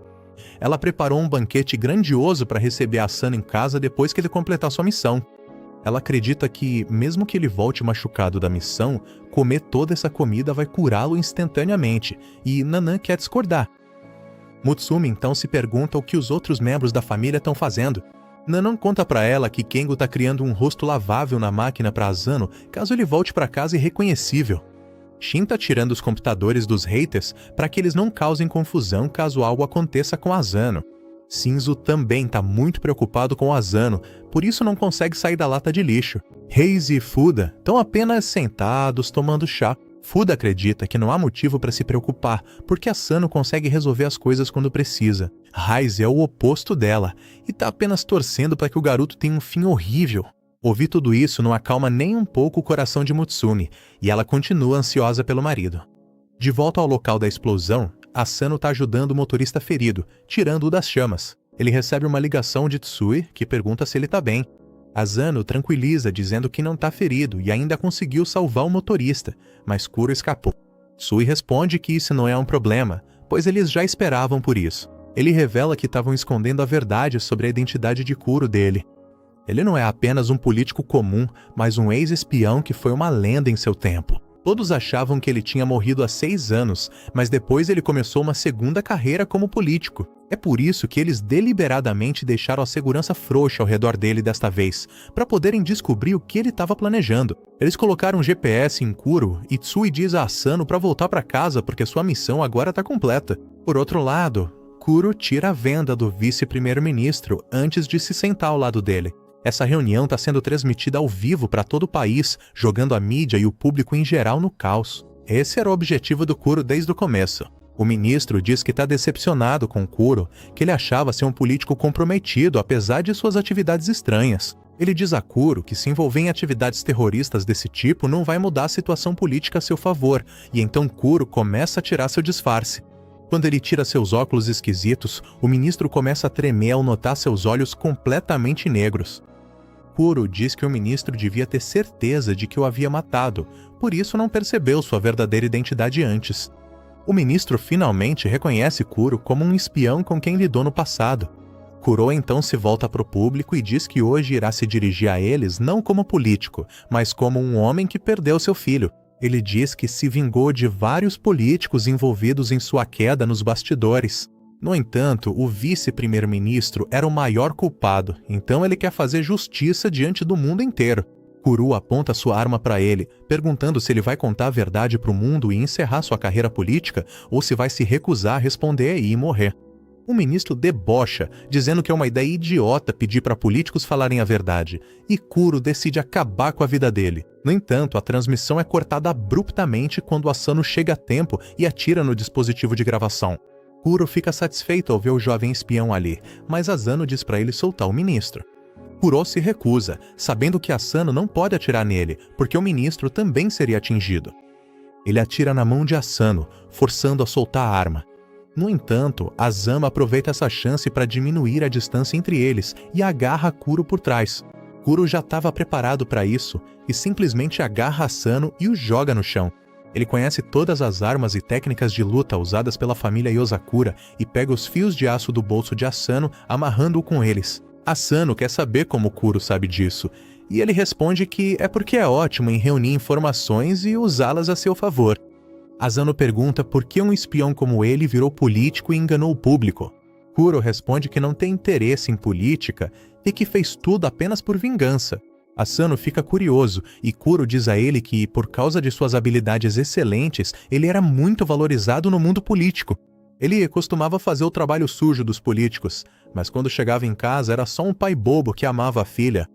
Ela preparou um banquete grandioso para receber Asano em casa depois que ele completar sua missão. Ela acredita que, mesmo que ele volte machucado da missão, comer toda essa comida vai curá-lo instantaneamente, e Nanan quer discordar. Mutsumi então se pergunta o que os outros membros da família estão fazendo. Nanan conta para ela que Kengo está criando um rosto lavável na máquina para Asano caso ele volte para casa irreconhecível. Shin tá tirando os computadores dos haters para que eles não causem confusão caso algo aconteça com Asano. Shinzo também tá muito preocupado com Asano, por isso não consegue sair da lata de lixo. Reis e Fuda estão apenas sentados tomando chá. Fuda acredita que não há motivo para se preocupar, porque Asano consegue resolver as coisas quando precisa. Raiz é o oposto dela, e tá apenas torcendo para que o garoto tenha um fim horrível. Ouvir tudo isso não acalma nem um pouco o coração de Mutsumi, e ela continua ansiosa pelo marido. De volta ao local da explosão, Asano está ajudando o motorista ferido, tirando-o das chamas. Ele recebe uma ligação de Tsui, que pergunta se ele está bem. Asano tranquiliza, dizendo que não está ferido e ainda conseguiu salvar o motorista, mas Kuro escapou. Tsui responde que isso não é um problema, pois eles já esperavam por isso. Ele revela que estavam escondendo a verdade sobre a identidade de Kuro dele. Ele não é apenas um político comum, mas um ex-espião que foi uma lenda em seu tempo. Todos achavam que ele tinha morrido há 6 anos, mas depois ele começou uma segunda carreira como político. É por isso que eles deliberadamente deixaram a segurança frouxa ao redor dele desta vez, para poderem descobrir o que ele estava planejando. Eles colocaram um GPS em Kuro e Tsui diz a Asano para voltar para casa porque sua missão agora está completa. Por outro lado, Kuro tira a venda do vice-primeiro-ministro antes de se sentar ao lado dele. Essa reunião está sendo transmitida ao vivo para todo o país, jogando a mídia e o público em geral no caos. Esse era o objetivo do Kuro desde o começo. O ministro diz que está decepcionado com Kuro, que ele achava ser um político comprometido apesar de suas atividades estranhas. Ele diz a Kuro que se envolver em atividades terroristas desse tipo não vai mudar a situação política a seu favor, e então Kuro começa a tirar seu disfarce. Quando ele tira seus óculos esquisitos, o ministro começa a tremer ao notar seus olhos completamente negros. Kuro diz que o ministro devia ter certeza de que o havia matado, por isso não percebeu sua verdadeira identidade antes. O ministro finalmente reconhece Kuro como um espião com quem lidou no passado. Kuro então se volta para o público e diz que hoje irá se dirigir a eles não como político, mas como um homem que perdeu seu filho. Ele diz que se vingou de vários políticos envolvidos em sua queda nos bastidores. No entanto, o vice-primeiro-ministro era o maior culpado, então ele quer fazer justiça diante do mundo inteiro. Kuro aponta sua arma para ele, perguntando se ele vai contar a verdade para o mundo e encerrar sua carreira política ou se vai se recusar a responder e morrer. O ministro debocha, dizendo que é uma ideia idiota pedir para políticos falarem a verdade, e Kuro decide acabar com a vida dele. No entanto, a transmissão é cortada abruptamente quando Asano chega a tempo e atira no dispositivo de gravação. Kuro fica satisfeito ao ver o jovem espião ali, mas Asano diz para ele soltar o ministro. Kuro se recusa, sabendo que Asano não pode atirar nele, porque o ministro também seria atingido. Ele atira na mão de Asano, forçando a soltar a arma. No entanto, Asano aproveita essa chance para diminuir a distância entre eles e agarra Kuro por trás. Kuro já estava preparado para isso e simplesmente agarra Asano e o joga no chão. Ele conhece todas as armas e técnicas de luta usadas pela família Yosakura e pega os fios de aço do bolso de Asano, amarrando-o com eles. Asano quer saber como Kuro sabe disso, e ele responde que é porque é ótimo em reunir informações e usá-las a seu favor. Asano pergunta por que um espião como ele virou político e enganou o público. Kuro responde que não tem interesse em política e que fez tudo apenas por vingança. Asano fica curioso e Kuro diz a ele que, por causa de suas habilidades excelentes, ele era muito valorizado no mundo político. Ele costumava fazer o trabalho sujo dos políticos, mas quando chegava em casa era só um pai bobo que amava a filha.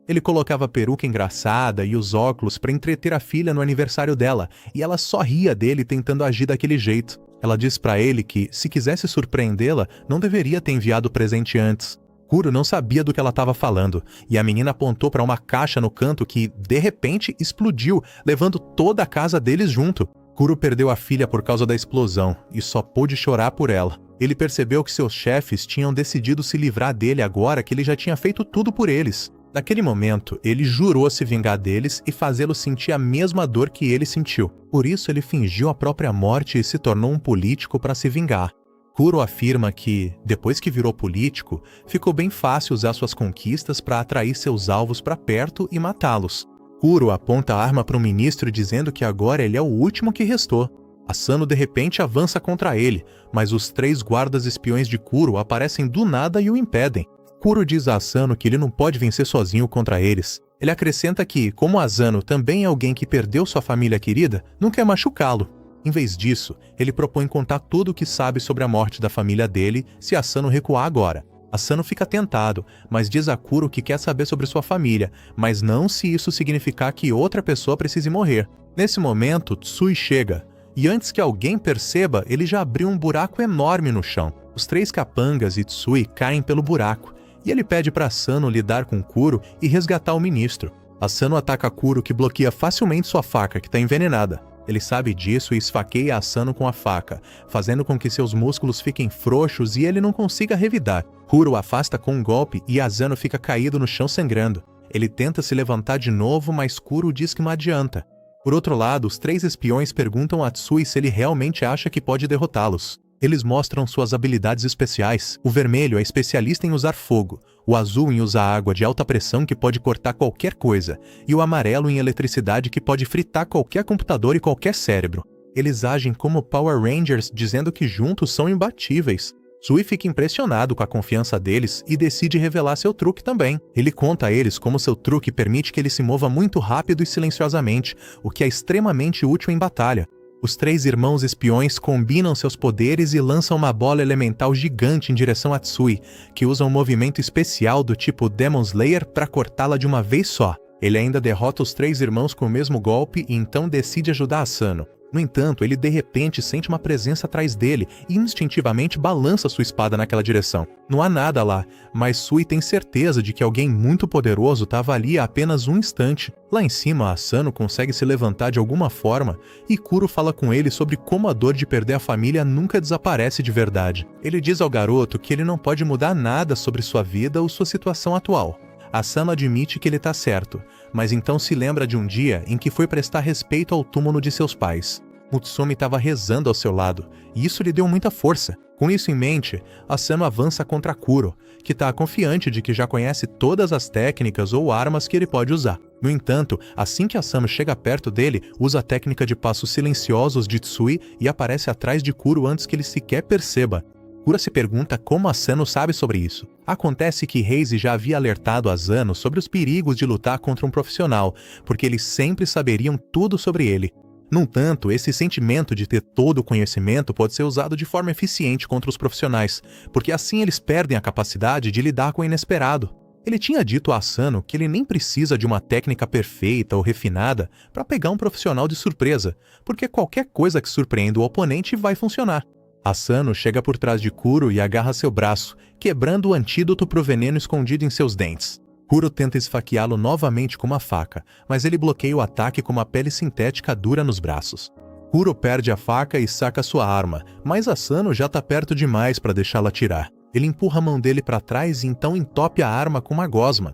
Ele colocava a peruca engraçada e os óculos para entreter a filha no aniversário dela, e ela só ria dele tentando agir daquele jeito. Ela diz para ele que, se quisesse surpreendê-la, não deveria ter enviado o presente antes. Kuro não sabia do que ela estava falando, e a menina apontou para uma caixa no canto que, de repente, explodiu, levando toda a casa deles junto. Kuro perdeu a filha por causa da explosão, e só pôde chorar por ela. Ele percebeu que seus chefes tinham decidido se livrar dele agora que ele já tinha feito tudo por eles. Naquele momento, ele jurou se vingar deles e fazê-los sentir a mesma dor que ele sentiu. Por isso, ele fingiu a própria morte e se tornou um político para se vingar. Kuro afirma que, depois que virou político, ficou bem fácil usar suas conquistas para atrair seus alvos para perto e matá-los. Kuro aponta a arma para o ministro dizendo que agora ele é o último que restou. Asano de repente avança contra ele, mas os 3 guardas espiões de Kuro aparecem do nada e o impedem. Kuro diz a Asano que ele não pode vencer sozinho contra eles. Ele acrescenta que, como Asano também é alguém que perdeu sua família querida, não quer machucá-lo. Em vez disso, ele propõe contar tudo o que sabe sobre a morte da família dele se Asano recuar agora. Asano fica tentado, mas diz a Kuro que quer saber sobre sua família, mas não se isso significar que outra pessoa precise morrer. Nesse momento, Tsui chega, e antes que alguém perceba, ele já abriu um buraco enorme no chão. Os 3 capangas e Tsui caem pelo buraco, e ele pede para Asano lidar com Kuro e resgatar o ministro. Asano ataca Kuro, que bloqueia facilmente sua faca, que está envenenada. Ele sabe disso e esfaqueia Asano com a faca, fazendo com que seus músculos fiquem frouxos e ele não consiga revidar. Kuro afasta com um golpe e Asano fica caído no chão sangrando. Ele tenta se levantar de novo, mas Kuro diz que não adianta. Por outro lado, os 3 espiões perguntam a Tsui se ele realmente acha que pode derrotá-los. Eles mostram suas habilidades especiais. O vermelho é especialista em usar fogo, o azul em usar água de alta pressão que pode cortar qualquer coisa, e o amarelo em eletricidade que pode fritar qualquer computador e qualquer cérebro. Eles agem como Power Rangers, dizendo que juntos são imbatíveis. Tsui fica impressionado com a confiança deles e decide revelar seu truque também. Ele conta a eles como seu truque permite que ele se mova muito rápido e silenciosamente, o que é extremamente útil em batalha. Os 3 irmãos espiões combinam seus poderes e lançam uma bola elemental gigante em direção a Tsui, que usa um movimento especial do tipo Demon Slayer para cortá-la de uma vez só. Ele ainda derrota os 3 irmãos com o mesmo golpe e então decide ajudar Asano. No entanto, ele de repente sente uma presença atrás dele e instintivamente balança sua espada naquela direção. Não há nada lá, mas Tsui tem certeza de que alguém muito poderoso estava ali há apenas um instante. Lá em cima, Asano consegue se levantar de alguma forma e Kuro fala com ele sobre como a dor de perder a família nunca desaparece de verdade. Ele diz ao garoto que ele não pode mudar nada sobre sua vida ou sua situação atual. Asano admite que ele tá certo, mas então se lembra de um dia em que foi prestar respeito ao túmulo de seus pais. Mutsumi estava rezando ao seu lado, e isso lhe deu muita força. Com isso em mente, Asano avança contra Kuro, que está confiante de que já conhece todas as técnicas ou armas que ele pode usar. No entanto, assim que Asano chega perto dele, usa a técnica de passos silenciosos de Tsui e aparece atrás de Kuro antes que ele sequer perceba. Kuro se pergunta como Asano sabe sobre isso. Acontece que Heise já havia alertado Asano sobre os perigos de lutar contra um profissional, porque eles sempre saberiam tudo sobre ele. No entanto, esse sentimento de ter todo o conhecimento pode ser usado de forma eficiente contra os profissionais, porque assim eles perdem a capacidade de lidar com o inesperado. Ele tinha dito a Asano que ele nem precisa de uma técnica perfeita ou refinada para pegar um profissional de surpresa, porque qualquer coisa que surpreenda o oponente vai funcionar. Asano chega por trás de Kuro e agarra seu braço, quebrando o antídoto para o veneno escondido em seus dentes. Kuro tenta esfaqueá-lo novamente com uma faca, mas ele bloqueia o ataque com uma pele sintética dura nos braços. Kuro perde a faca e saca sua arma, mas Asano já está perto demais para deixá-la atirar. Ele empurra a mão dele para trás e então entope a arma com uma gosma.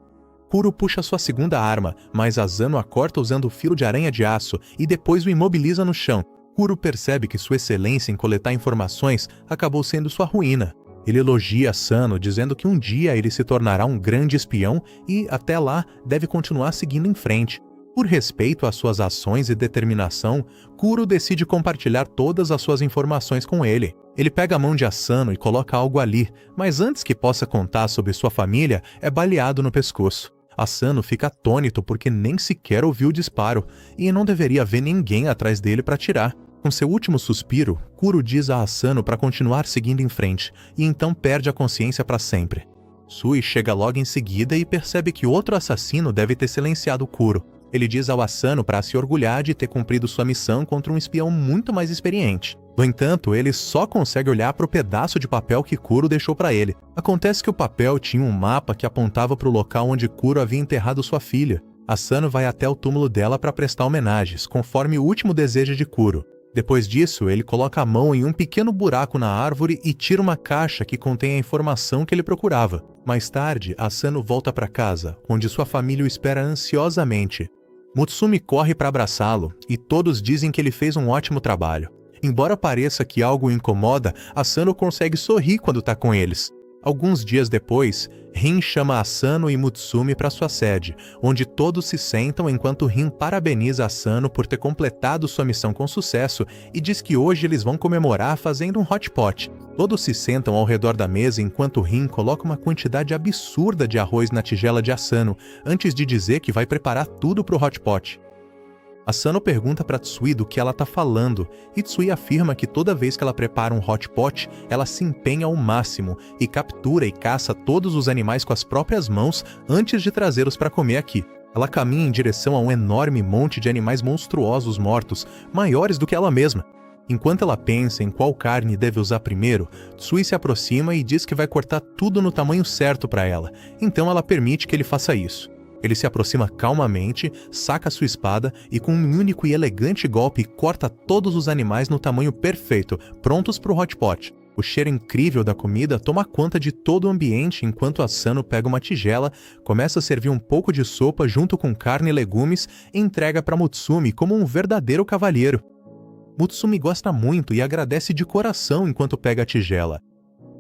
Kuro puxa sua segunda arma, mas Asano a corta usando o filo de aranha de aço e depois o imobiliza no chão. Kuro percebe que sua excelência em coletar informações acabou sendo sua ruína. Ele elogia Asano, dizendo que um dia ele se tornará um grande espião e, até lá, deve continuar seguindo em frente. Por respeito às suas ações e determinação, Kuro decide compartilhar todas as suas informações com ele. Ele pega a mão de Asano e coloca algo ali, mas antes que possa contar sobre sua família, é baleado no pescoço. Asano fica atônito porque nem sequer ouviu o disparo e não deveria haver ninguém atrás dele para atirar. Com seu último suspiro, Kuro diz a Asano para continuar seguindo em frente, e então perde a consciência para sempre. Sui chega logo em seguida e percebe que outro assassino deve ter silenciado Kuro. Ele diz ao Asano para se orgulhar de ter cumprido sua missão contra um espião muito mais experiente. No entanto, ele só consegue olhar para o pedaço de papel que Kuro deixou para ele. Acontece que o papel tinha um mapa que apontava para o local onde Kuro havia enterrado sua filha. Asano vai até o túmulo dela para prestar homenagens, conforme o último desejo de Kuro. Depois disso, ele coloca a mão em um pequeno buraco na árvore e tira uma caixa que contém a informação que ele procurava. Mais tarde, Asano volta para casa, onde sua família o espera ansiosamente. Mutsumi corre para abraçá-lo, e todos dizem que ele fez um ótimo trabalho. Embora pareça que algo o incomoda, Asano consegue sorrir quando está com eles. Alguns dias depois, Rin chama Asano e Mutsumi para sua sede, onde todos se sentam enquanto Rin parabeniza Asano por ter completado sua missão com sucesso e diz que hoje eles vão comemorar fazendo um hot pot. Todos se sentam ao redor da mesa enquanto Rin coloca uma quantidade absurda de arroz na tigela de Asano, antes de dizer que vai preparar tudo para o hot pot. Asano pergunta para Tsui do que ela está falando, e Tsui afirma que toda vez que ela prepara um hot pot, ela se empenha ao máximo e captura e caça todos os animais com as próprias mãos antes de trazê-los para comer aqui. Ela caminha em direção a um enorme monte de animais monstruosos mortos, maiores do que ela mesma. Enquanto ela pensa em qual carne deve usar primeiro, Tsui se aproxima e diz que vai cortar tudo no tamanho certo para ela, então ela permite que ele faça isso. Ele se aproxima calmamente, saca sua espada e com um único e elegante golpe corta todos os animais no tamanho perfeito, prontos para o hot pot. O cheiro incrível da comida toma conta de todo o ambiente enquanto Asano pega uma tigela, começa a servir um pouco de sopa junto com carne e legumes e entrega para Mutsumi como um verdadeiro cavalheiro. Mutsumi gosta muito e agradece de coração enquanto pega a tigela.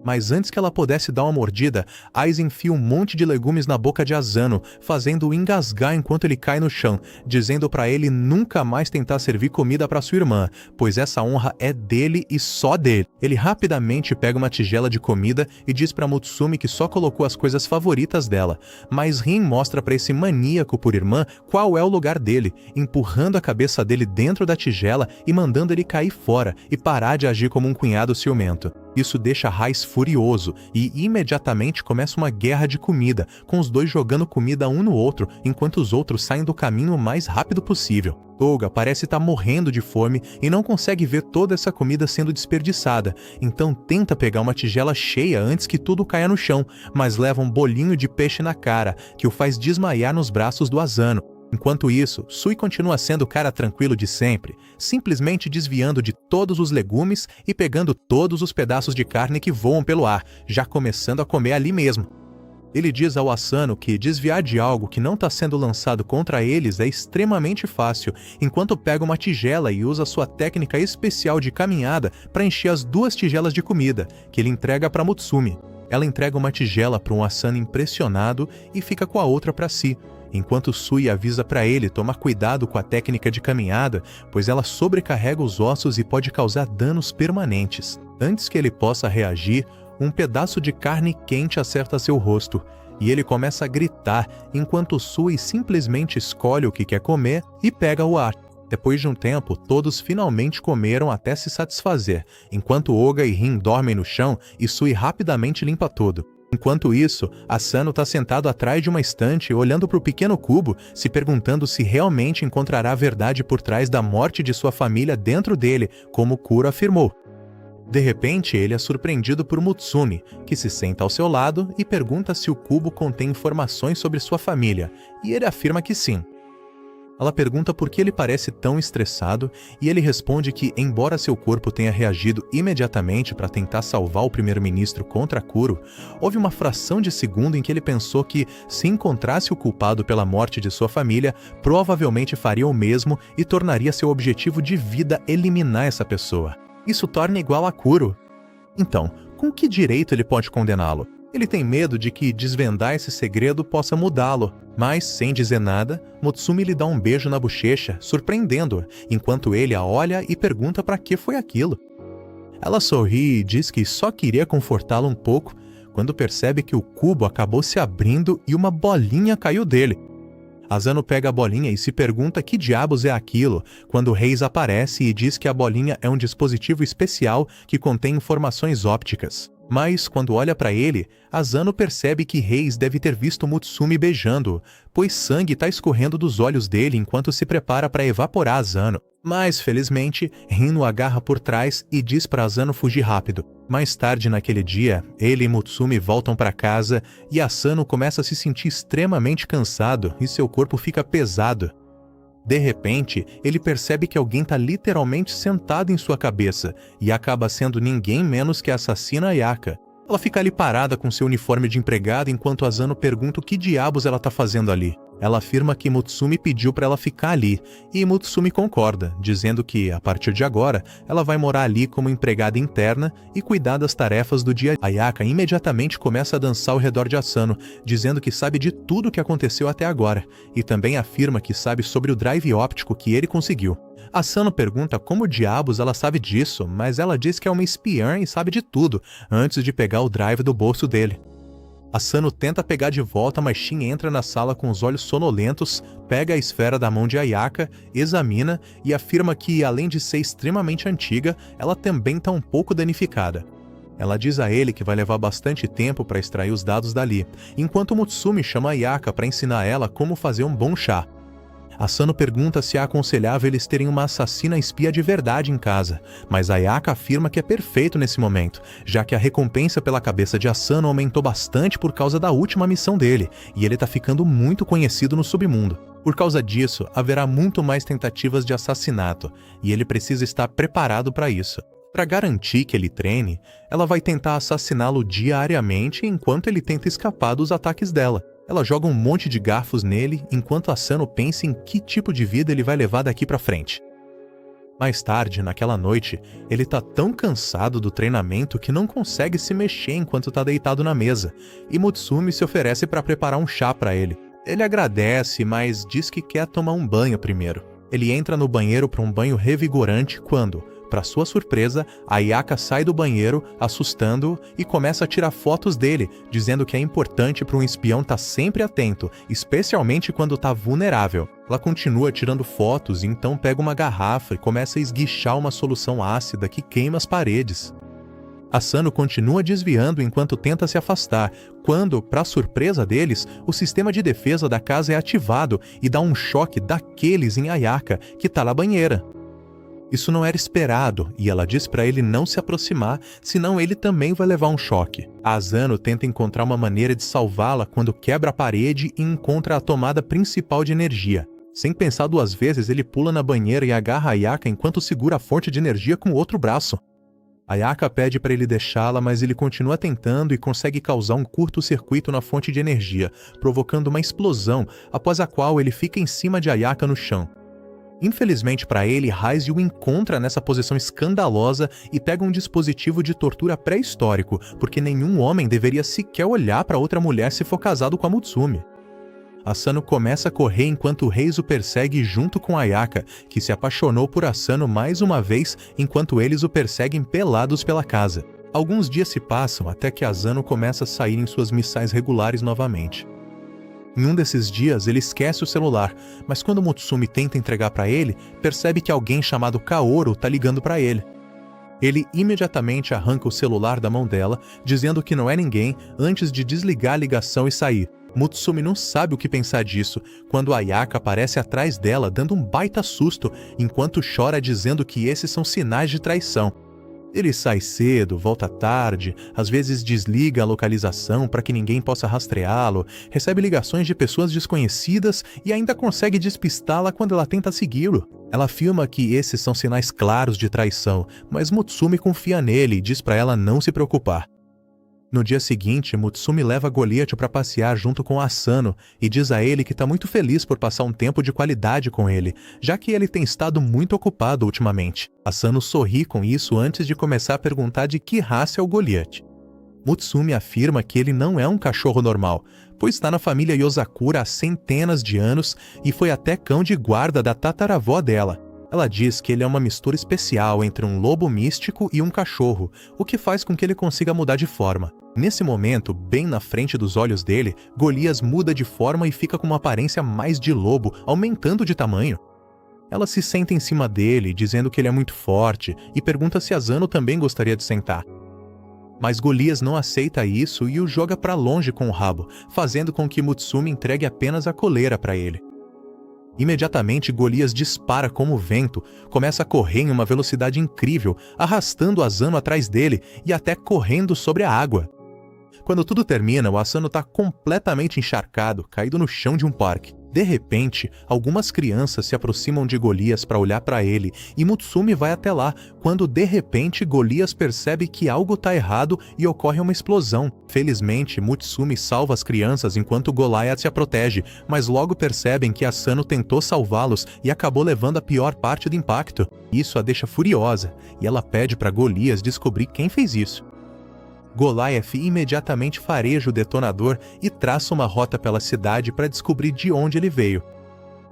Mas antes que ela pudesse dar uma mordida, Aizen enfia um monte de legumes na boca de Asano, fazendo-o engasgar enquanto ele cai no chão, dizendo para ele nunca mais tentar servir comida para sua irmã, pois essa honra é dele e só dele. Ele rapidamente pega uma tigela de comida e diz para Mutsumi que só colocou as coisas favoritas dela, mas Rin mostra para esse maníaco por irmã qual é o lugar dele, empurrando a cabeça dele dentro da tigela e mandando ele cair fora e parar de agir como um cunhado ciumento. Isso deixa Raiz furioso e imediatamente começa uma guerra de comida, com os dois jogando comida um no outro enquanto os outros saem do caminho o mais rápido possível. Toga parece estar morrendo de fome e não consegue ver toda essa comida sendo desperdiçada, então tenta pegar uma tigela cheia antes que tudo caia no chão, mas leva um bolinho de peixe na cara, que o faz desmaiar nos braços do Asano. Enquanto isso, Sui continua sendo o cara tranquilo de sempre, simplesmente desviando de todos os legumes e pegando todos os pedaços de carne que voam pelo ar, já começando a comer ali mesmo. Ele diz ao Asano que desviar de algo que não está sendo lançado contra eles é extremamente fácil, enquanto pega uma tigela e usa sua técnica especial de caminhada para encher as 2 tigelas de comida, que ele entrega para Mutsumi. Ela entrega uma tigela para um Asano impressionado e fica com a outra para si, enquanto Sui avisa para ele tomar cuidado com a técnica de caminhada, pois ela sobrecarrega os ossos e pode causar danos permanentes. Antes que ele possa reagir, um pedaço de carne quente acerta seu rosto, e ele começa a gritar, enquanto Sui simplesmente escolhe o que quer comer e pega o ar. Depois de um tempo, todos finalmente comeram até se satisfazer, enquanto Oga e Rin dormem no chão e Sui rapidamente limpa tudo. Enquanto isso, Asano está sentado atrás de uma estante olhando para o pequeno cubo, se perguntando se realmente encontrará a verdade por trás da morte de sua família dentro dele, como Kuro afirmou. De repente, ele é surpreendido por Mutsumi, que se senta ao seu lado e pergunta se o cubo contém informações sobre sua família, e ele afirma que sim. Ela pergunta por que ele parece tão estressado, e ele responde que, embora seu corpo tenha reagido imediatamente para tentar salvar o primeiro-ministro contra Kuro, houve uma fração de segundo em que ele pensou que, se encontrasse o culpado pela morte de sua família, provavelmente faria o mesmo e tornaria seu objetivo de vida eliminar essa pessoa. Isso torna igual a Kuro. Então, com que direito ele pode condená-lo? Ele tem medo de que desvendar esse segredo possa mudá-lo, mas, sem dizer nada, Mutsumi lhe dá um beijo na bochecha, surpreendendo-a, enquanto ele a olha e pergunta para que foi aquilo. Ela sorri e diz que só queria confortá-lo um pouco, quando percebe que o cubo acabou se abrindo e uma bolinha caiu dele. Asano pega a bolinha e se pergunta que diabos é aquilo, quando Reis aparece e diz que a bolinha é um dispositivo especial que contém informações ópticas. Mas, quando olha para ele, Asano percebe que Reis deve ter visto Mutsumi beijando-o, pois sangue está escorrendo dos olhos dele enquanto se prepara para evaporar Asano. Mas, felizmente, Rin o agarra por trás e diz para Asano fugir rápido. Mais tarde naquele dia, ele e Mutsumi voltam para casa e Asano começa a se sentir extremamente cansado e seu corpo fica pesado. De repente, ele percebe que alguém está literalmente sentado em sua cabeça e acaba sendo ninguém menos que a assassina Ayaka. Ela fica ali parada com seu uniforme de empregada enquanto Asano pergunta o que diabos ela está fazendo ali. Ela afirma que Mutsumi pediu para ela ficar ali, e Mutsumi concorda, dizendo que, a partir de agora, ela vai morar ali como empregada interna e cuidar das tarefas do dia. Ayaka imediatamente começa a dançar ao redor de Asano, dizendo que sabe de tudo o que aconteceu até agora, e também afirma que sabe sobre o drive óptico que ele conseguiu. Asano pergunta como diabos ela sabe disso, mas ela diz que é uma espiã e sabe de tudo, antes de pegar o drive do bolso dele. Asano tenta pegar de volta, mas Shin entra na sala com os olhos sonolentos, pega a esfera da mão de Ayaka, examina e afirma que, além de ser extremamente antiga, ela também está um pouco danificada. Ela diz a ele que vai levar bastante tempo para extrair os dados dali, enquanto Mutsumi chama Ayaka para ensinar ela como fazer um bom chá. Asano pergunta se é aconselhável eles terem uma assassina espia de verdade em casa, mas Ayaka afirma que é perfeito nesse momento, já que a recompensa pela cabeça de Asano aumentou bastante por causa da última missão dele, e ele tá ficando muito conhecido no submundo. Por causa disso, haverá muito mais tentativas de assassinato, e ele precisa estar preparado para isso. Para garantir que ele treine, ela vai tentar assassiná-lo diariamente enquanto ele tenta escapar dos ataques dela. Ela joga um monte de garfos nele, enquanto Asano pensa em que tipo de vida ele vai levar daqui pra frente. Mais tarde, naquela noite, ele tá tão cansado do treinamento que não consegue se mexer enquanto tá deitado na mesa, e Mutsumi se oferece para preparar um chá para ele. Ele agradece, mas diz que quer tomar um banho primeiro. Ele entra no banheiro para um banho revigorante quando, para sua surpresa, Ayaka sai do banheiro, assustando-o, e começa a tirar fotos dele, dizendo que é importante para um espião estar sempre atento, especialmente quando está vulnerável. Ela continua tirando fotos e então pega uma garrafa e começa a esguichar uma solução ácida que queima as paredes. Asano continua desviando enquanto tenta se afastar, quando, para surpresa deles, o sistema de defesa da casa é ativado e dá um choque daqueles em Ayaka, que está na banheira. Isso não era esperado, e ela diz para ele não se aproximar, senão ele também vai levar um choque. Asano tenta encontrar uma maneira de salvá-la quando quebra a parede e encontra a tomada principal de energia. Sem pensar 2 vezes, ele pula na banheira e agarra Ayaka enquanto segura a fonte de energia com o outro braço. Ayaka pede para ele deixá-la, mas ele continua tentando e consegue causar um curto-circuito na fonte de energia, provocando uma explosão, após a qual ele fica em cima de Ayaka no chão. Infelizmente para ele, Heise o encontra nessa posição escandalosa e pega um dispositivo de tortura pré-histórico, porque nenhum homem deveria sequer olhar para outra mulher se for casado com a Mutsumi. Asano começa a correr enquanto Heise o persegue junto com Ayaka, que se apaixonou por Asano mais uma vez enquanto eles o perseguem pelados pela casa. Alguns dias se passam até que Asano começa a sair em suas missais regulares novamente. Em um desses dias, ele esquece o celular, mas quando Mutsumi tenta entregar para ele, percebe que alguém chamado Kaoru tá ligando para ele. Ele imediatamente arranca o celular da mão dela, dizendo que não é ninguém, antes de desligar a ligação e sair. Mutsumi não sabe o que pensar disso, quando Ayaka aparece atrás dela dando um baita susto, enquanto chora dizendo que esses são sinais de traição. Ele sai cedo, volta tarde, às vezes desliga a localização para que ninguém possa rastreá-lo, recebe ligações de pessoas desconhecidas e ainda consegue despistá-la quando ela tenta segui-lo. Ela afirma que esses são sinais claros de traição, mas Mutsumi confia nele e diz para ela não se preocupar. No dia seguinte, Mutsumi leva Goliath para passear junto com Asano e diz a ele que está muito feliz por passar um tempo de qualidade com ele, já que ele tem estado muito ocupado ultimamente. Asano sorri com isso antes de começar a perguntar de que raça é o Goliath. Mutsumi afirma que ele não é um cachorro normal, pois está na família Yozakura há centenas de anos e foi até cão de guarda da tataravó dela. Ela diz que ele é uma mistura especial entre um lobo místico e um cachorro, o que faz com que ele consiga mudar de forma. Nesse momento, bem na frente dos olhos dele, Golias muda de forma e fica com uma aparência mais de lobo, aumentando de tamanho. Ela se senta em cima dele, dizendo que ele é muito forte, e pergunta se Asano também gostaria de sentar. Mas Golias não aceita isso e o joga para longe com o rabo, fazendo com que Mutsumi entregue apenas a coleira para ele. Imediatamente, Golias dispara como o vento, começa a correr em uma velocidade incrível, arrastando Asano atrás dele e até correndo sobre a água. Quando tudo termina, o Asano está completamente encharcado, caído no chão de um parque. De repente, algumas crianças se aproximam de Golias para olhar para ele e Mutsumi vai até lá, quando de repente Golias percebe que algo está errado e ocorre uma explosão. Felizmente, Mutsumi salva as crianças enquanto Goliath se protege, mas logo percebem que Asano tentou salvá-los e acabou levando a pior parte do impacto. Isso a deixa furiosa e ela pede para Golias descobrir quem fez isso. Goliath imediatamente fareja o detonador e traça uma rota pela cidade para descobrir de onde ele veio.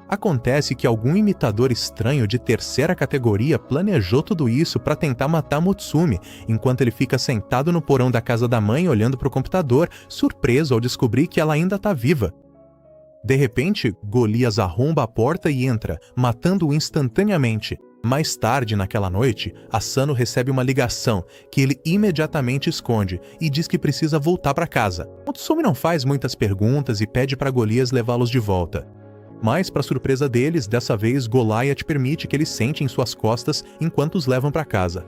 Acontece que algum imitador estranho de terceira categoria planejou tudo isso para tentar matar Mutsumi, enquanto ele fica sentado no porão da casa da mãe olhando para o computador, surpreso ao descobrir que ela ainda está viva. De repente, Golias arromba a porta e entra, matando-o instantaneamente. Mais tarde naquela noite, Asano recebe uma ligação que ele imediatamente esconde e diz que precisa voltar para casa. Mutsumi não faz muitas perguntas e pede para Golias levá-los de volta. Mas, para surpresa deles, dessa vez Goliath permite que eles sentem em suas costas enquanto os levam para casa.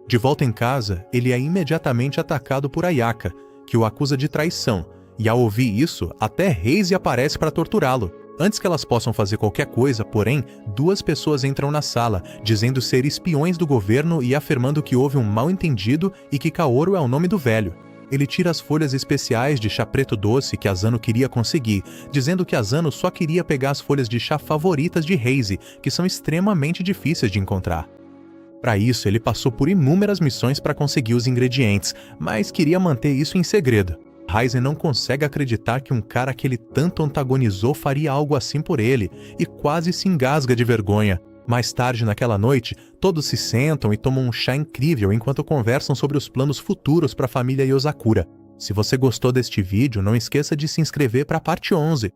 De volta em casa, ele é imediatamente atacado por Ayaka, que o acusa de traição, e ao ouvir isso, até Heise aparece para torturá-lo. Antes que elas possam fazer qualquer coisa, porém, duas pessoas entram na sala, dizendo ser espiões do governo e afirmando que houve um mal-entendido e que Kaoru é o nome do velho. Ele tira as folhas especiais de chá preto doce que Asano queria conseguir, dizendo que Asano só queria pegar as folhas de chá favoritas de Heise, que são extremamente difíceis de encontrar. Para isso, ele passou por inúmeras missões para conseguir os ingredientes, mas queria manter isso em segredo. Heise não consegue acreditar que um cara que ele tanto antagonizou faria algo assim por ele, e quase se engasga de vergonha. Mais tarde naquela noite, todos se sentam e tomam um chá incrível enquanto conversam sobre os planos futuros para a família Yozakura. Se você gostou deste vídeo, não esqueça de se inscrever para a parte 11.